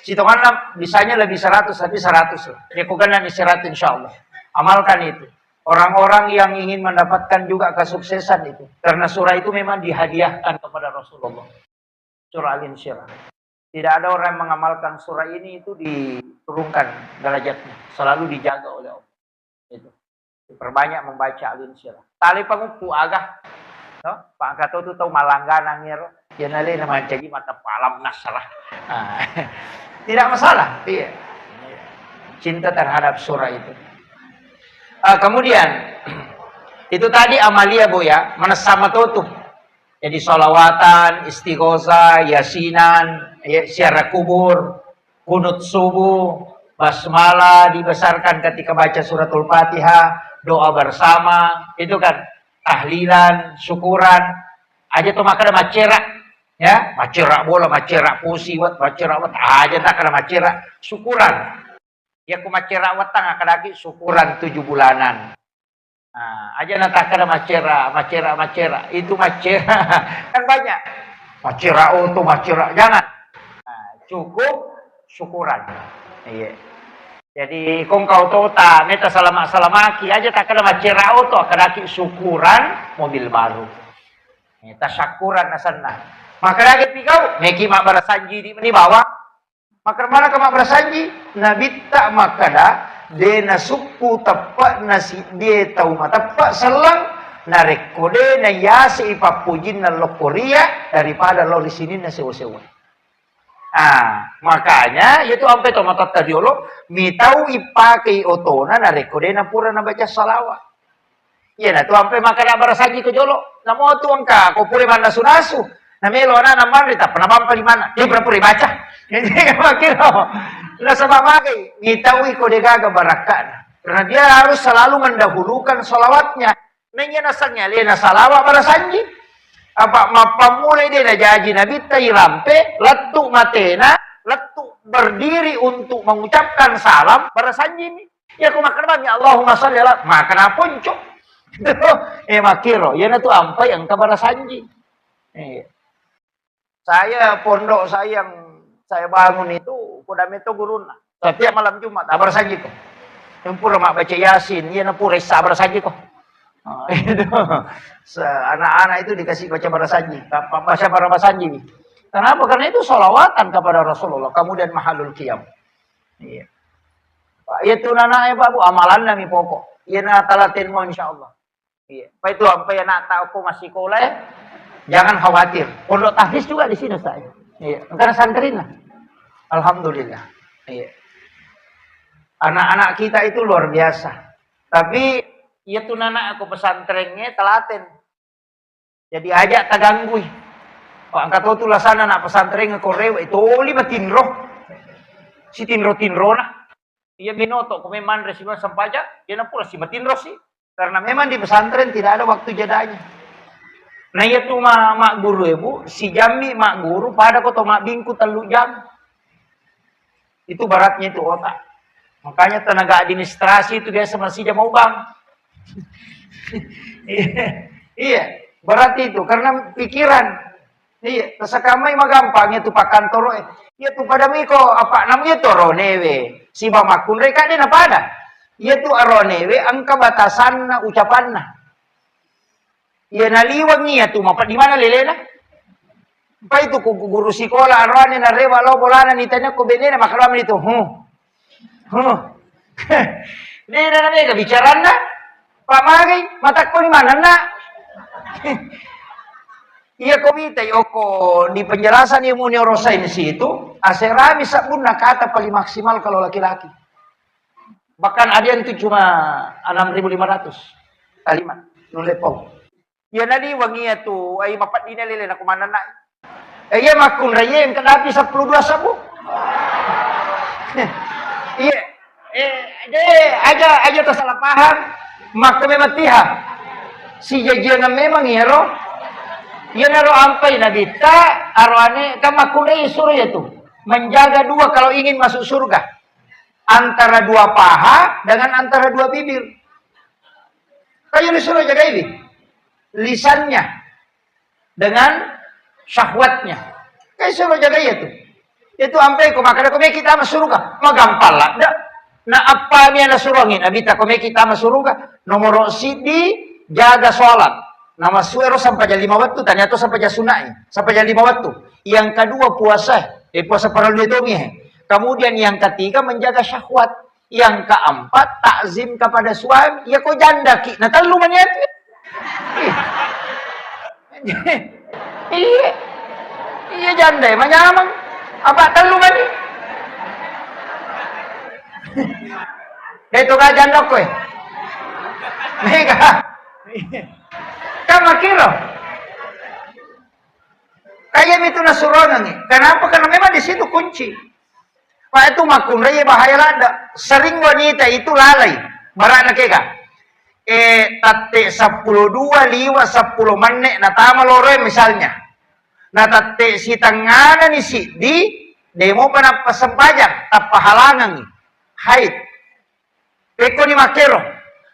Sitongan bisanya lebih 100, tapi 100. Ya kuganan istirahat insya Allah. Amalkan itu. Orang-orang yang ingin mendapatkan juga kesuksesan itu. Karena surah itu memang dihadiahkan kepada Rasulullah. Surah Al-Insyirah. Tidak ada orang yang mengamalkan surah ini itu diturunkan derajatnya. Selalu dijaga oleh Allah. Itu. Diperbanyak membaca Al-Insyirah. Tali pengupu agak. No? Pak Gatot itu tahu malanggan ngiro. Ya nali nama jadi mata palam nasrah. Tidak masalah. Iya. Cinta terhadap surah itu. Kemudian itu tadi amalia Bu ya, menasama tutup. Jadi sholawatan, istighosa, yasinan, ziarah kubur, kunut subuh, basmalah dibesarkan ketika baca suratul Fatihah, doa bersama, itu kan tahlilan, syukuran. Aja tuh makan macera, ya, macera bola, macera pusi, macera wat, aja tak kena macera, syukuran. Ya ku macera wat tang akadaki syukuran 7 bulanan. Nah, aja nanti ada macera, itu macera kan banyak. Macera auto, macera jangan. Nah, cukup syukuran. Iya. Jadi kong kau tota, neta salamaki aja tak ada macera auto, kadaki syukuran mobil baru. Neta syakuran nasana. Maka lagi pikau, neki mak barasanji di bawah. Maka mana ke mak barasanji? Nabi tak makada. Dia nasukku tepat nasi dia tahu mata tepat selang narik kode na yasi ipapujin na lokoria daripada lo di sini na sewa-sewa. Makanya itu sampai to mata tadiolo mitau ipakai otona narik kode na pura na baca salawat. Ya na tu sampai makana barasaji ke jolo na mo tu angka ko pure mana sunasu na melo na naman rita panabam pa di mana dia pura pura baca. Jadi makiro nah sebab makai ngitawi kode gaga barakan. Karena dia harus selalu mendahulukan salawatnya. Nanya nasanya lena salawat pada sanji. Apa mapamulai dia na jaji nabi tai rampe letu matena letu berdiri untuk mengucapkan salam pada sanji ini. Ya aku makan bami Allahumma sholli ala makan apa cok. Makiro ya na tu ampai angka pada sanji. Saya pondok saya yang saya bangun itu kodam itu guruna. Setiap malam Jumat abar saja kok. Tempur mak baca Yasin, iya napur sabar saja kok. Itu anak-anak itu dikasih baca barasanji, baca barasanji. Kenapa? Karena itu sholawatan kepada Rasulullah. Kemudian mahalul qiyam. Iya. Itu nana Babu amalan nami pokok. Iya na talatin mo insyaallah. Iya. Pak itu sampai anak tahu masih sekolah, jangan khawatir. Pondok tahfiz juga di sini saya. Iya, karena santerin lah. Alhamdulillah. Iya. Anak-anak kita itu luar biasa. Tapi ya tuh anak aku pesantrennya telaten. Jadi ajak taganggui. Pak angkat tuh lasana anak pesantren ngekorew itu oli batinro. Si tinro nah. Iya minoto kome mandre si sampaja, dia napura si batinro sih. Karena memang di pesantren tidak ada waktu jadanya. Nah itu mak guru ibu, si jami mak guru pada koto mak bingku telu jam. Itu baratnya itu otak. Makanya tenaga administrasi itu biasa masih mau bang. Iya, berat itu karena pikiran. Iya, tersakamai mah gampang itu pak kantor. Iya tuh pada miko apa namanya itu ronewe. Si bamakun mereka dia apa ada? Iya tuh ronewe angka batasan ucapanna. Ya naliwag niya tu mapat di mana lelena? Pa itu ko guru sekolah arane na rewa lo bolana ni tanya ko benena makalam nito. Dia na mega bicara na. Pamagay matak ko ni mana na. Iya ko bita yoko di penjelasan ilmu neuroscience itu aserami sabun kata paling maksimal kalau laki-laki. Bahkan ada yang itu cuma 6.500 kalimat nulepong. Ya nadi wangi tu ay mapat di nalile na kumana na. Iya makun raya yang kedapi 10 sabu. Iya. Aja tak salah paham. Maka memang pihak. Si jajanan memang ya roh. Ya naro ampai nabita arwane kan makun raya suruh ya tuh. Menjaga dua kalau ingin masuk surga. Antara dua paha dengan antara dua bibir. Kayu disuruh jaga ini. Lisannya dengan syahwatnya. Kayak suruh jaga itu. Itu ampai ko makanya kome kita masuk surga. Magampal lah. Na apa niya nasurangin? Abita kome kita masuk surga. Nomor sidi jaga sholat. Nama suero sampai jam 5 waktu. Tanya tuh sampai jam sunai. Sampai jam 5 waktu. Yang kedua puasa. Puasa para itu kemudian yang ketiga menjaga syahwat. Yang keempat takzim kepada suami. Ya kok janda ki. Nah telu maniat. Iya. Iya janda manyamang. Apa telu mani? Itu ka janda ko eh. Mega. Kamu kira? Kayak itu nasuronan nih. Kenapa? Karena memang di situ kunci. Pak itu makun raya bahaya lada. Sering wanita itu lalai. Barang keka. Tate 10 liwa 10 menit na tama lore misalnya. Na tate si tangana ni si di demo pa na pasempajang tapahalangan nih. Haid. Eko ni makero.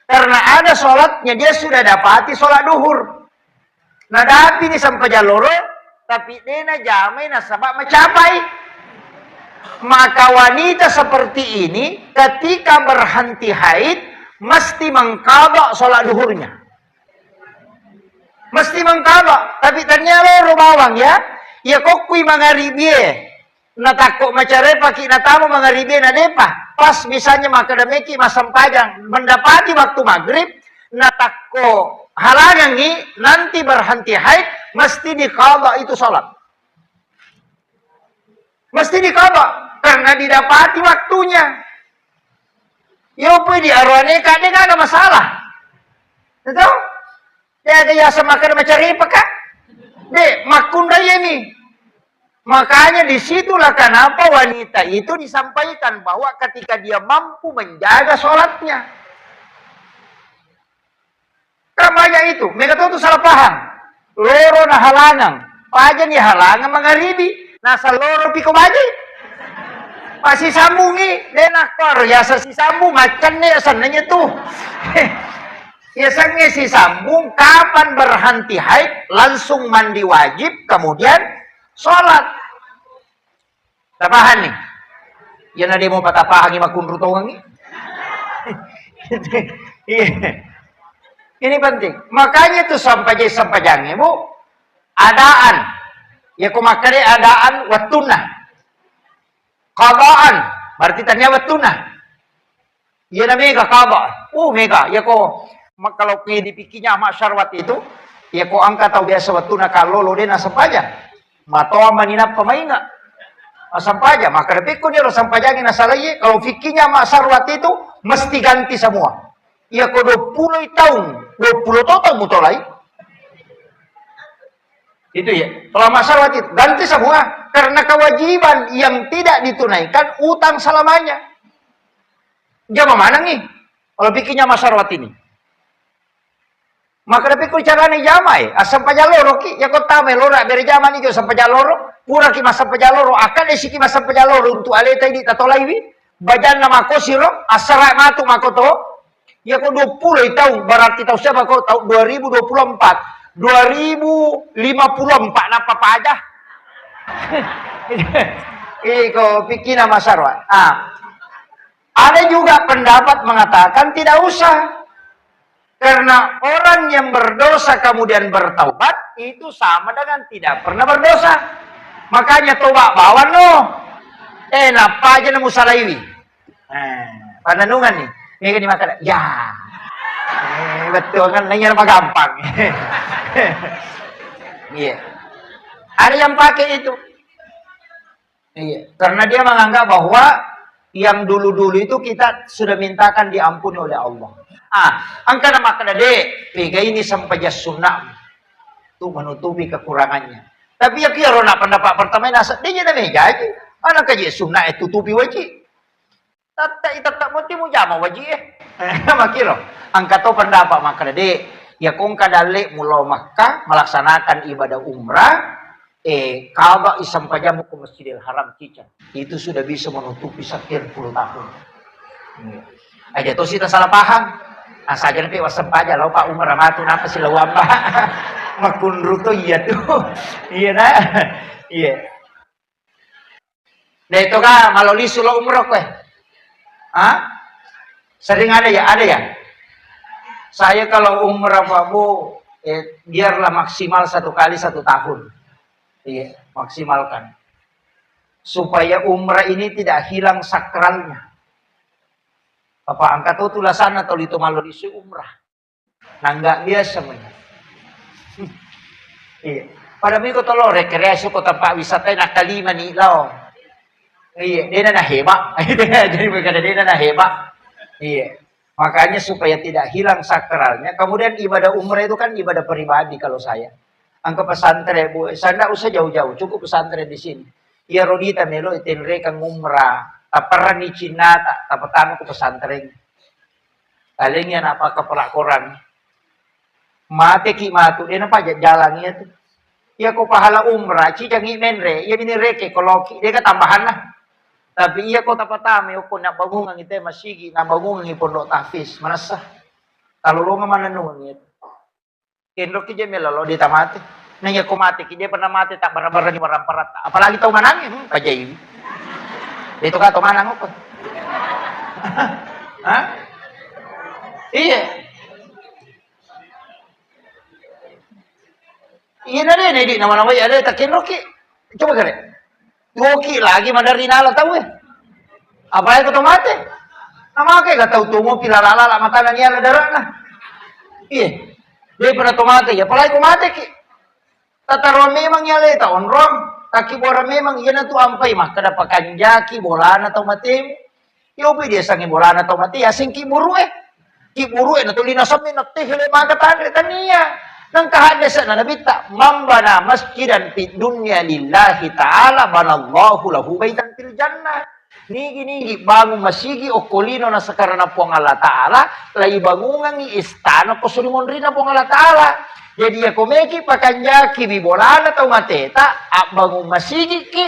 Karena ada sholatnya dia sudah dapati sholat duhur. Nah dapi ni sampajaloro. Tapi nena jamai nasabak mencapai. Maka wanita seperti ini ketika berhenti haid mesti mengqadha sholat duhurnya. Mesti mengqadha. Tapi ternyata loro bawang ya. Ya kok kui mangaribie. Natakok macare paki natamu mangaribie na depa. Pas misalnya maka demeki masam pajang mendapati waktu maghrib natakok halangan nih nanti berhenti haid mesti diqadha itu sholat. Mesti diqadha karena didapati waktunya. Yo pun di arwane kade kagak masalah. Tahu? Dia gaya semakan mencari apa kak? Dek makun daya nih. Makanya disitulah kenapa wanita itu disampaikan bahwa ketika dia mampu menjaga sholatnya. Banyak itu, mereka tuh salah paham. Loro na halangan, pajan ya halangan mangaribi. Nasa loro piko baji. Masih sambungi, denakor ya si sambung macan nih sananya tuh. Ya sange si sambung kapan berhenti haid langsung mandi wajib kemudian sholat. Tapahan nih. Ya nade mau patapahangi makun rutongangi. Iya. Ini penting. Makanya itu sampai jangan bu. Adaan. Ya kumakari adaan watuna. Qadaan. Berarti tanya watuna. Ya na mega qada. Mega. Ya ko kalau dipikinya sama syarwat itu. Ya ko angka tahu biasa watuna kalau lo dena sampaja. Matoa maninap pamainga. Sampaja. Maka repiko dia lo sampajangin asalaye. Kalau fikirnya sama syarwat itu mesti ganti semua. Ya ko 20 tahun. 20 tahun mutolai. Itu ya. Kalau masalah itu ganti semua karena kewajiban yang tidak ditunaikan utang selamanya. Dia mana nih? Kalau pikirnya masalah ini. Maka pikir caranya jamai. Asam pajaloro ki ya kota melora beri zaman itu asam pajaloro. Pura ki masa pajaloro akan esiki masa pajaloro untuk aleta ini tatolaiwi. Bajan nama kosiro asara matu makoto. Ya kok 20 tahun berarti tahu siapa kok tahun 2024 2054 apa aja. Kok pikir nama sarwa. Ada juga pendapat mengatakan tidak usah. Karena orang yang berdosa kemudian bertaubat itu sama dengan tidak pernah berdosa. Makanya tobat bawa no. Napa aja nemu salaiwi. Pandanungan nih. Ini dimakan. Ya. Betul kan nanya nama gampang. Iya. Ada yang pakai itu. Iya. Karena dia menganggap bahwa yang dulu-dulu itu kita sudah mintakan diampuni oleh Allah. Angka nama kada dek. Pega ini sampai jas sunnah. Itu menutupi kekurangannya. Tapi ya kira nak pendapat pertama nasa dia na meja aja. Anak kaji sunnah tutupi wajib. Tetap mesti mu jama wajib makiro. Angkat pendapat maka de ya kong kadale mulau Makkah melaksanakan ibadah umrah Ka'bah isam pajamu ke Masjidil Haram cica. Itu sudah bisa menutupi sekian puluh tahun. Aja tuh kita salah paham. Saja nanti wasem aja lo Pak Umar matu napa sila wamba. Makunru tuh iya tuh. Iya nah. Iya. Nah itu kan maloli sulo umroh kue. Hah? Sering ada ya? Ada ya? Saya kalau umrah Pak Bu biarlah maksimal 1 kali 1 tahun. Iya, maksimalkan. Supaya umrah ini tidak hilang sakralnya. Bapak angkat tuh tulasan atau itu malu isu umrah. Nah nggak biasa men. Iya. Pada minggu tolo rekreasi ko tempat wisata nak kalima ni lao. Iya, dia na hebat. Jadi berkata dia na hebat. Iya. Makanya supaya tidak hilang sakralnya. Kemudian ibadah umrah itu kan ibadah pribadi kalau saya. Angka pesantren Bu, saya tidak usah jauh-jauh, cukup pesantren di sini. Ya rodita melo itenre kang umrah. Taparan di Cina, tapatan ke pesantren. Kalingnya apa kepala koran. Mate ki matu, dia napa jalannya tuh. Ya kok pahala umrah, cicangi menre, ya ini reke koloki, dia kan tambahan lah. Tapi iya kok tapatame, kok nak bangungan itu masigi, nak bangungan itu pondok tahfiz, manasah. Kalau lo mana nungan itu. Kendro ki jemela lo di tamate. Nanya ko mati ki dia pernah mati tak barang-barang ni barang parat. Apalagi tahu manang pajai. Itu ka to manang ko. Hah? Iya. Iya na rin, hindi naman ako ada tak kendro ki. Coba kare. Doki lagi mandarinala tahu Apalagi ko to mati. Nama kay tahu tumo pilarala la mata na niya darah na. Iya. Dia pernah tomate ya, apalagi tomate ki. Tataron memang ya leta onrom, taki bora memang iya na tu ampai mah kada pakanjaki bolana tomatim. Yo pi dia sangi bolana tomati asing ki buru na tu linasam na tihile maka tandre tania. Nang kahadasa na nabita mambana masjidan fid dunya lillahi ta'ala banallahu lahu baitan fil jannah. Nigi bangun masigi o kolino na sakarana po ng Allah Ta'ala, lay bangungan ni istana ko sulimonrina po ng Allah Ta'ala. Jadi ya kumeki pakanjaki bibolana tau mateta, bangun masigi ki,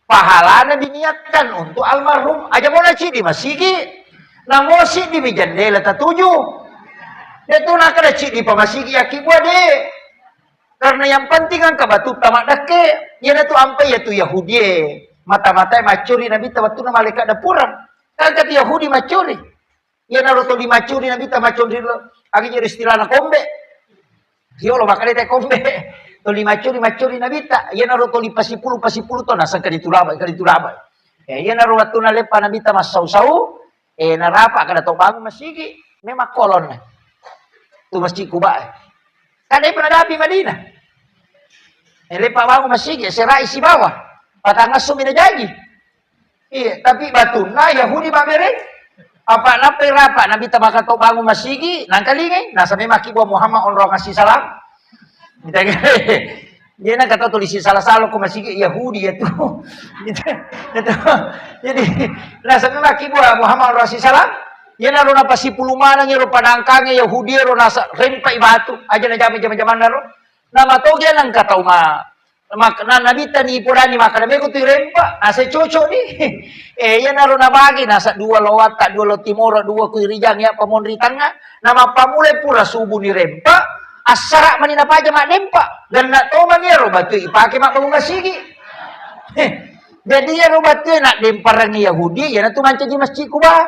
pahala na diniatkan untuk almarhum. Aja mo na di masigi, na mosi di bijandela tatuju. Dito na kada di pamasigi akibwa de. Karena yang penting ang kabatut tamak dake, yan na tu ampai ya tu Yahudi. Mata-mata macuri Nabi waktu na malaikat dapuran. Kagak Yahudi macuri. Ya naruto di macuri Nabi macuri lo. Agi jadi istilah na kombe. Yo lo makale te kombe. To li macuri Nabi ta. Ya naruto li pasipulu to nasa kaditulabay. Ya naruto waktu na lepa Nabi ta masau-sau. Narapa kada to bangun masigi. Memang kolon na. Tu masjid Kuba. Kada pernah dapi Madinah. Lepa bangun masigi. Serai si bawah. Patangas sumina jadi. Iya, tapi batuna Yahudi babere. Apa nape rapa Nabi tabaka to bangun masigi nang kalingay nasa may makibo Muhammad onro ngasih salam. Dia na kata tulis salah-salah ko masigi Yahudi itu. Jadi nasa may makibo Muhammad onro ngasih salam. Yan na ro na pasipulumanang yero padangkange Yahudi ro nasa rempay batu. Aja na jaman-jaman na ro. Na matogyan ang kataw na nabita ni purani makanami ko tirempa nasa cocok ni yan naroon na bagi nasa 2 lowata 2 lotimora 2 kuirijang ya pamonri tanga na mapamulay pura subo ni rempa asara manina pa jama dempa dan na to mangero batu ipake mapangasigi jadi ya batu nak demparang Yahudi yan na tumanca di masjid Kuba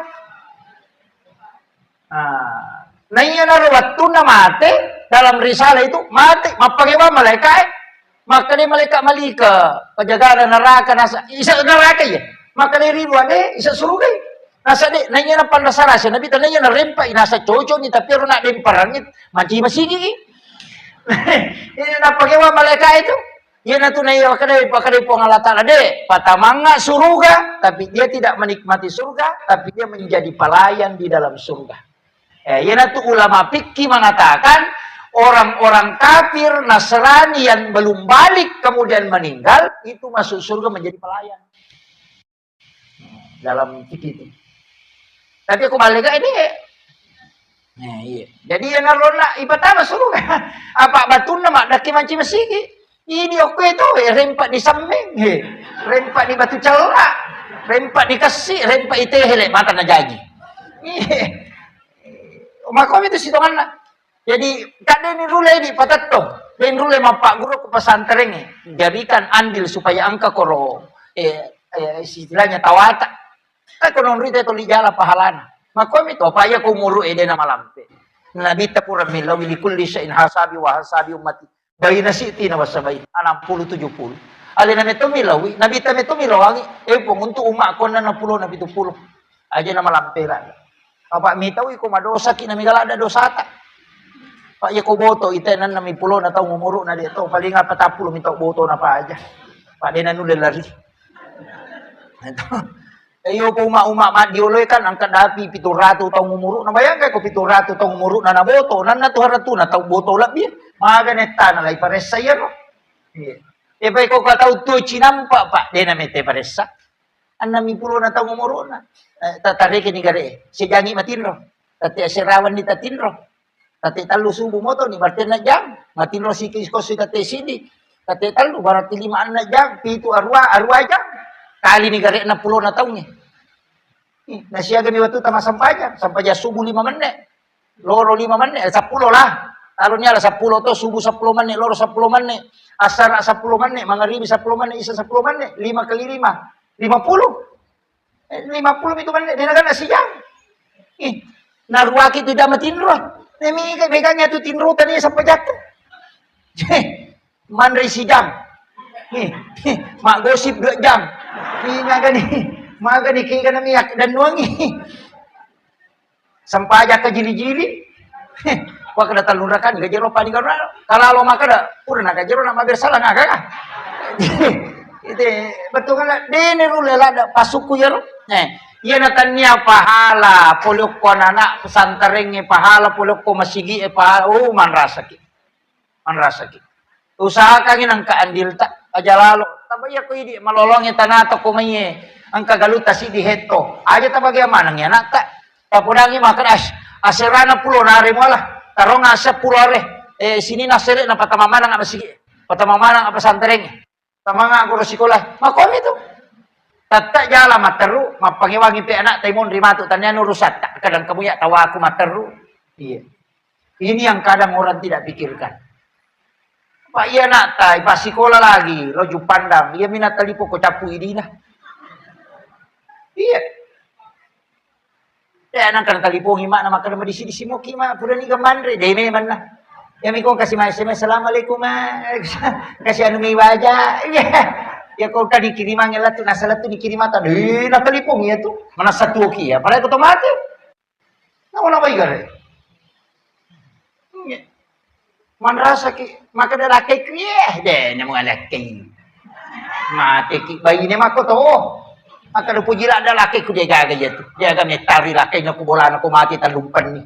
na yan naroon batu na mate dalam risalah itu mate mapagewa malaikat maka ni malika penjagaan neraka nasa isa neraka ya maka ni ribuan isa surga nasa de nanya na pandasara siya nabi tananya na rempa nasa coco ni tapi ro na demparangit manci masigi ini na pagewa malika itu yan na tunay pakadai po ng Allah Ta'ala de patamanga surga tapi dia tidak menikmati surga tapi dia menjadi pelayan di dalam surga yan na tu ulama fikih mengatakan Orang-orang kafir, Nasrani yang belum balik kemudian meninggal, itu masuk surga menjadi pelayan. Dalam fikih itu. Tapi aku balik ini. Nah, iya. Jadi yang ngarona ibadah surga. Apa batu nama daki manci mesigi. Ini oke itu rempak di samping, rempak di batu celak, rempak di kasih, rempak itu hele mata na jadi. Makom itu sitongan na. Jadi kadang ini rule di patato, dan rule mapak guru ke pesantren ini, jadikan andil supaya angka koro, istilahnya tawata. Konon rite to lijala pahalana. Makom itu apa ya kumuru ede nama lampe. Nabi tapura milau li kulli syai'in hasabi wa hasabi ummati. Bayi nasiti na wasabay 60 70. Ali na meto milawi, nabi ta meto milawi, untuk umak ko na 60 na 70. Aja na malampera. Apa mitawi ko madosa kinamigala ada dosata. Pak ya ko boto itenan na 10 na taw ngumuro na dito. Paling nga 40 mito boto na pa aja. Pak de na nulelari. Ito. Ayo po uma diuloy kan ang kadapi 700 taw ngumuro. Nabayang kay ko 700 taw ngumuro na naboto. Nan na 200 na taw boto labi. Maganeta na lay pares sa iyo. E pay ko kataw to chinampa pa de na mete paresa. An 70 na taw ngumuro na. Tatari kini gare. Si jangi matinro. Tati asirawan ni tatinro. Tati talu subu moto ni barten na jang. Matinro si kisko si tati sidi. Tati talu barati 5 na jang. Pitu arwa jang. Kali ni gare 60 na taw ni. Nasiya gami waktu tama sampaja subuh 5 menit. Loro 5 menit, 10 lah. Taruhnya lah 10 to subuh 10 menit, loro 10 menit. Asar 10 menit, magharibi 10 menit, isya 10 menit. 5 kali 5, 50. 50 itu menit, dia kan nasi jam. Naruaki tu dah matinro. Nemi megangnya tu tinro tadi sampai jatuh. Mandri si jam. Mak gosip 2 jam. Maga ni kaya na miyak dan nuangi. Sampai aja ke jili-jili. Wah kada talurakan gajero pa ni kana. Kalau maka da pura na gajero na mabersalah na ka. Itu betul kan dene rulela da pasuku ya. Iya na tanya pahala polok ko anak pesantren pahala polok ko masigi pahala man rasaki. Man rasaki. Usahakan ang kaandil ta aja lalo. Tabaya ko idi malolong tanato ko maye. Ang kagaluta si diheto. Aja ta bagaimana nya nak tak. Tapudangi makan asirana pulo nari mo lah. Tarong asa pulo are. Sini nasere na patamamanang apa sige. Patamamanang apa santereng. Tamanga ko sikolah. Makom itu. Tatta jala materu mapangiwangi pe anak taimon rimatu tanya nurusat tak kadang kamu ya tawa aku materu. Iya. Ini yang kadang orang tidak pikirkan. Pak iya nak tai pas sekolah lagi lo jupandang. Iya minat talipo ko capu idina. Iya. Ya nang kan talipo hima na makan di sini mo kima pura ni gamandre deme man na. Ya mi ko kasih SMS assalamualaikum kasih anu mi waja. Iya. Ya kau tadi kiriman ngela tu nasalat tu dikirim ata. Na talipo ya tu. Mana satu ki ya. Pada otomatis. Na wala ba igare. Man rasa ki maka da lakay kriye de na mga lakay. Mate ki bayi ni mako to. Maka do pujira ada lakay ko dia gaga tu. Dia ga metari lakay na ko bola na ko mati talumpan ni.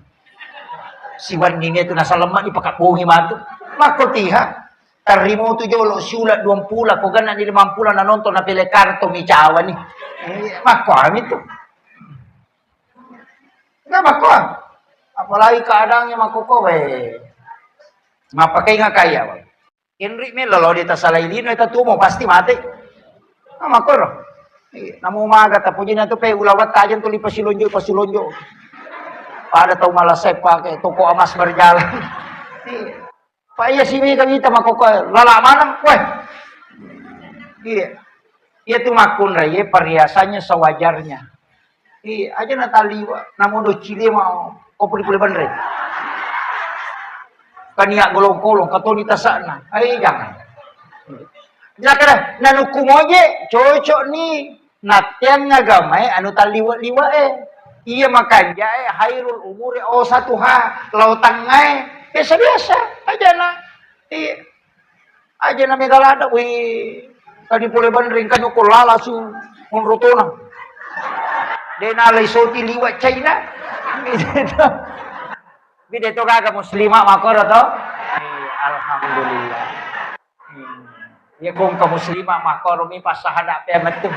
Si Wandi ni tu nasa lemak ni pakabungi matu. Mako tiha. Tarimo tu jolo siulat 20 ko gana ni 50 na nonton na pele karto mi cawa ni. Mako ami tu. Enggak mako. Apalagi keadaannya mako ko we. Mapakai nga kaya. Henry Melo di tasalailino ita tumo pasti mati. Mako ro. Namu umaga tapo na to pe ulawat tajan to pasilonjo. Pada tau malasay pa kay toko amas berjalan. Paya sini kami kita makoko lalaman weh. Iya. Iya tu makun raya perhiasannya sewajarnya. Iya aja nataliwa namun do cile mau kopri puli bandre. Kania golong-golong katoni tasana. Ay jangan. Jangan nanuku moje cocok ni natyan nga gamay anu taliwa-liwa Iya makanya hairul umuri satu lautang biasa-biasa aja na. Iya. Aja na megalada tadi pule bandring kan ko lala su munrutona. Dena laisoti liwat China. Bide to kaga muslima makoro to. Alhamdulillah. Ya kung ka muslimah makorumi pas sahada pemet tuh.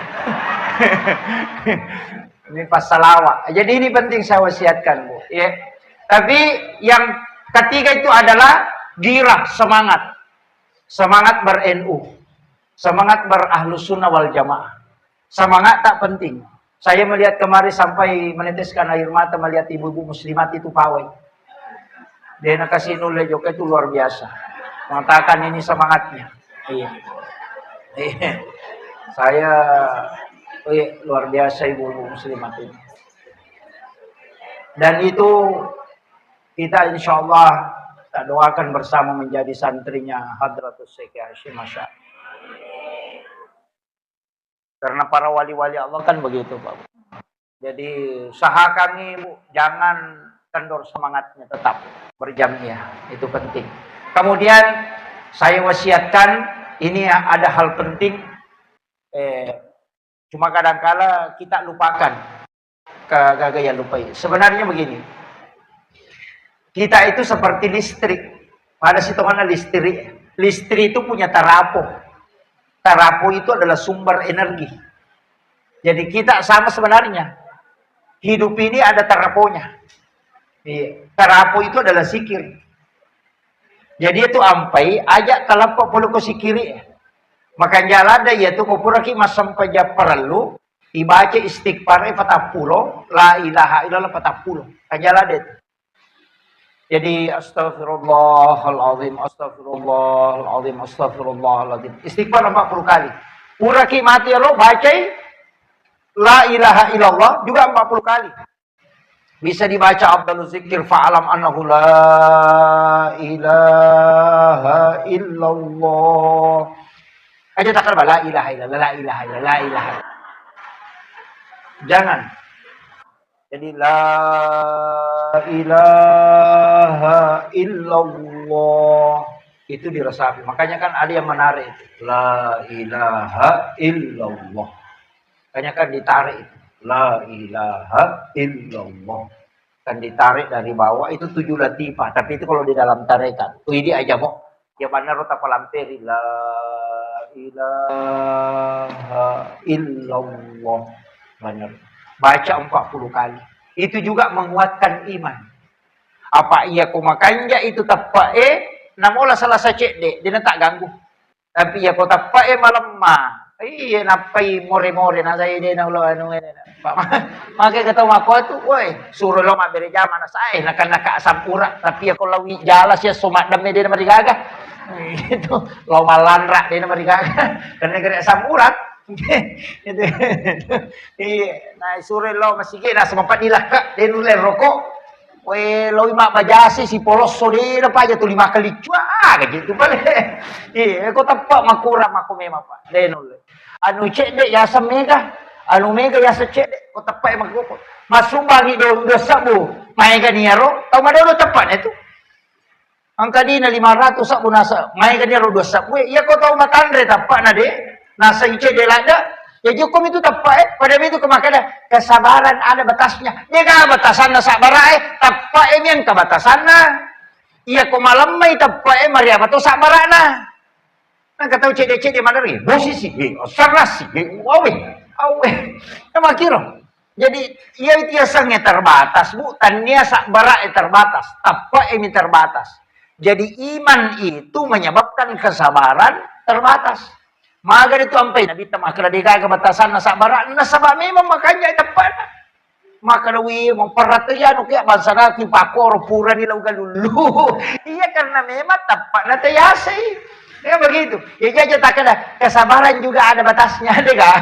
Ini pas salawat. Jadi ini penting saya wasiatkan, Bu. Ya. Tapi yang ketiga itu adalah girah, semangat. Semangat ber-NU. Semangat berahlus sunnah wal jamaah. Semangat tak penting. Saya melihat kemarin sampai meneteskan air mata melihat ibu-ibu muslimat itu pawai. Dia nak kasih nulai juga itu luar biasa. Mengatakan ini semangatnya. Iya. Saya luar biasa ibu-ibu muslimat ini. Dan itu kita insya Allah doakan bersama menjadi santrinya Hadratus Syekh Hasyim Asy'ari. Karena para wali-wali Allah kan begitu, Pak. Jadi usahakan nih, Bu, jangan kendor semangatnya, tetap berjamiah, itu penting. Kemudian saya wasiatkan, ini ada hal penting, cuma kadang-kala kita lupakan, kagak lupa. Sebenarnya begini, kita itu seperti listrik. Pada situ mana listrik? Listrik itu punya tarapo. Tarapo itu adalah sumber energi. Jadi kita sama sebenarnya. Hidup ini ada taraponya. Tarapo itu adalah sikir. Jadi itu ampai ajak kalapa puluh ke sikiri. Maka jalan ada yaitu kupuraki masam paja perlu dibaca istighfar 40, la ilaha illallah 40. Kanjala det. Jadi astagfirullahaladzim, astagfirullahaladzim, astagfirullahaladzim. Istighfar 40 kali. Uraki mati lo baca la ilaha illallah juga 40 kali. Bisa dibaca Abdul Zikir fa'alam annahu la ilaha illallah. Aja takkan la ilaha illallah, la ilaha illallah, la ilaha. Jangan. Jadi la ilaha illallah itu diresapi. Makanya kan ada yang menarik itu. La ilaha illallah. Makanya kan ditarik itu. La ilaha illallah. Kan ditarik dari bawah itu 7 latifah. Tapi itu kalau di dalam tarikan. Ini aja mau. Ya mana rota palampiri. La ilaha illallah. Benar. Baca 40 kali. Itu juga menguatkan iman. Apa iya kumakanya itu tapak namola salah cek dek. Dia tak ganggu. Tapi ya kau tapak malam mah. Iya napai more-more na saya dia na ulo anu Makai ketemu aku tu, woi suruh lo mak beri zaman saya nak asam urat. Tapi ya kalau lawi jalas ya somak demi dia mari gagah. Itu lo malandrak dia mari gagah. Karena kena asam urat. Itu. Nah sore lo masih kena sempat dilakak dia nulen rokok. Weh lo mak bajasi si polos sore apa aja tu 5 kali cua gitu balik. Iya kau tepak makuram aku memang Pak. Dia nulen. Anu cek dek ya asam mega. Anu mega ya secek dek kau tepak emang kau. Masumbangi do sabu. Mega niaro. Tahu mana do tepat itu. Angka dina 500 sabu nasa. Mega niaro do sabu. Ya kau tahu matandre tepak na dek. Nasa ice dia lada, ya hukum itu tepat. Pada itu kemakanya kesabaran ada batasnya. Dia kan batasan nasa barai, tepat yang kebatasan na. Iya kau malam mai tepat mari apa tu sabarana. Nah kata cek di mana lagi? Posisi, sarasi, awe, nama kira. Jadi ia itu sangnya terbatas, bu. Tania sak barai terbatas, tepat ini terbatas. Jadi iman itu menyebabkan kesabaran terbatas. Maka itu sampai Nabi tamakra di kaya kebatasan nasabara nasabah memang makanya tepat. Maka nawi memperhatian kaya bangsa naki pakor pura nila ugalulu. Iya karena memang tepat na tayasi. Ya begitu. Ya jaja tak ada kesabaran juga ada batasnya dega.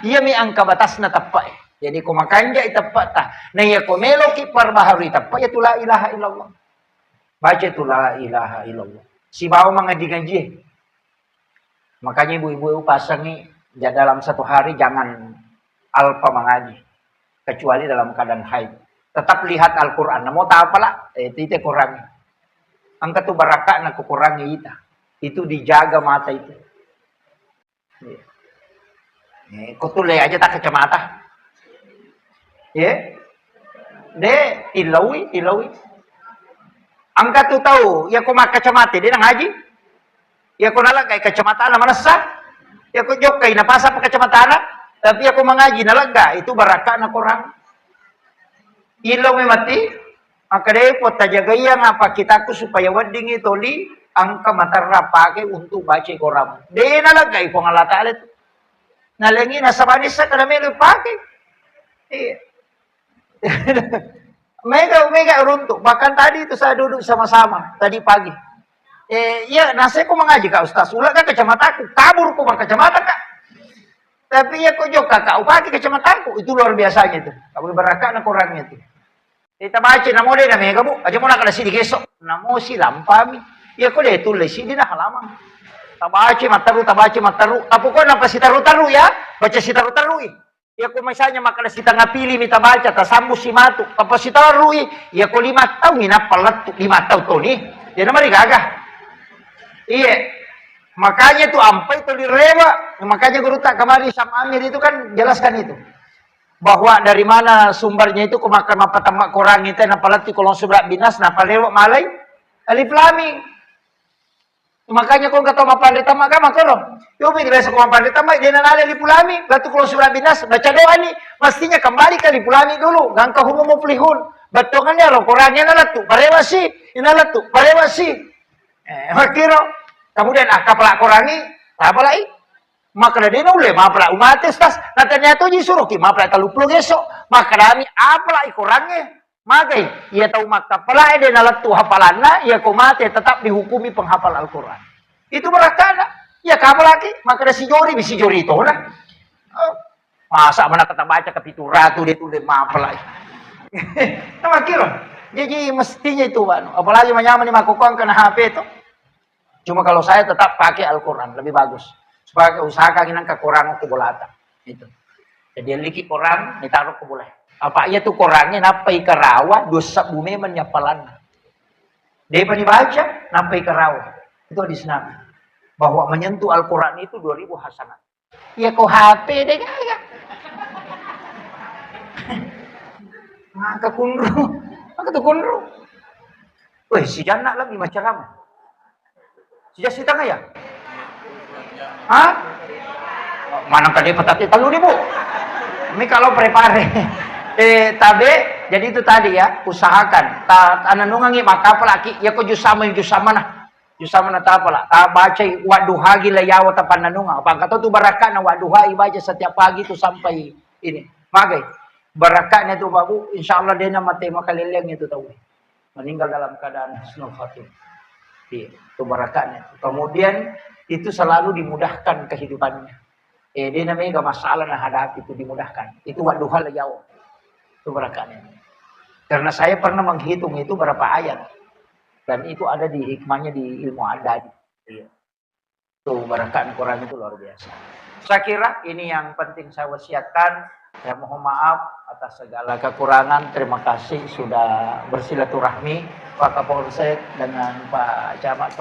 Iya mi angka batas na tepat. Jadi ko makanya tepat ta. Nah ya ko melo ki perbaharui tepat ya tu la ilaha illallah. Baca tu la ilaha illallah. Si bawa mengaji-ngaji. Makanya ibu-ibu pasang nih dalam satu hari jangan alpa mengaji kecuali dalam keadaan haid. Tetap lihat Al-Quran. Mau tahu apa lah? Itu kurangnya. Angkat tu barakah nak kurangnya itu dijaga mata itu. Kau tu lihat aja tak kacamata. Ya, ilawi. Angkat tu tahu, ya ko makacamata dia nang ngaji. Ya ko nalagay kacamata na manasa. Ya ko jokay napasa pa kacamata na. Tapi ako mengaji nalaga itu baraka na korang. Ilaw may mati. Makadepot tajagaya nga pakitaku supaya wedding itu li angka matara pakai untuk baca Quran. Dia nalagay ko Allah Ta'ala itu. Nalangi nasa banisa ka namin pakai. Iya. Mega runtuh. Bahkan tadi itu saya duduk sama-sama tadi pagi. Ya nasa ko mengaji Kak Ustaz. Ulah ka kacamataku. Kabur ko bang kacamata Kak. Tapi ya kok jok kakak pakai kacamataku. Itu luar biasanya itu. Kabur baraka na Qurannya itu. Kita baca namo deh namanya kamu. Aja mau nak ada sini besok. Namo si lampami. Ya kok deh tulis sini dah halaman. Tabaca mataru. Tapi kok napa si taru ya? Baca si taru. Ya kok misalnya maka si tengah pilih minta baca. Tasambu si matu. Apa si taru ya kok 5 tahun ini pelat 5 tahun tuh nih. Dia namanya gagah. Iya. Makanya tuh ampai itu direwa. Makanya guru tak kemarin sama Amir itu kan jelaskan itu. Bahwa dari mana sumbernya itu kemakan apa tamak korang itu napalati kolong subrak binas napalewa malai alif laming. Makanya kau kata mapandai tamak kama korong. Yo mi biasa kau mapandai tamak dia nalale alif laming. Batu kolong subrak binas baca doa nih mestinya kembali ke alif laming dulu. Gangka humu muflihun. Batongannya lo korangnya nalatu parewasi inalatu parewasi. Makiro kemudian akapala korangi tapalai. Maka dia nule mapla umat tas natanya tu disuruh ki mapla taluplo geso maka kami apla ikurangnya magai ia tahu maka pala dia nalat tu hafalanna ia komate tetap dihukumi penghafal Al-Qur'an itu merakana ya kamu lagi maka ada si jori itu nah masa mana kata baca kepitura tu dia tulis mapla nama kira jadi mestinya itu apalagi menyaman di makukang kena HP itu cuma kalau saya tetap pakai Al-Qur'an lebih bagus. Sebagai usaha kanginan kekurangan kubulata itu. Jadi liki korang ditaruh kubulai. Apa iya tuh korangnya napai kerawa dosa bumi menyapalan. Dia dibaca napai kerawa. Itu di sana. Bahwa menyentuh Al-Quran itu 2000 hasanat. Ya kok HP deh kagak. Maka kunru. Wih si jana lagi macam kamu. Si jasi tengah ya. Hah? Mana tadi petati tahu nih bu? Ini kalau prepare. Tabe, jadi itu tadi ya, usahakan. Ananungangi maka pelaki, ya kok jusama nah. Jusama na tapala. Baca waduha gila yawa tapan nanunga. Apa kata tu barakah na waduha ibaca setiap pagi tu sampai ini. Magai. Barakahnya tu babu, insya Allah dia nama tema kalileng itu tahu. Meninggal dalam keadaan husnul khatimah. Itu barakahnya. Kemudian itu selalu dimudahkan kehidupannya. Dia namanya gak masalah nah hadapi itu dimudahkan. Itu waduha layau. Itu barakahnya. Karena saya pernah menghitung itu berapa ayat. Dan itu ada di hikmahnya di ilmu adat. Itu barakah Quran itu luar biasa. Saya kira ini yang penting saya wasiatkan. Saya mohon maaf atas segala kekurangan. Terima kasih sudah bersilaturahmi Pak Kapolsek dengan Pak Camat Pak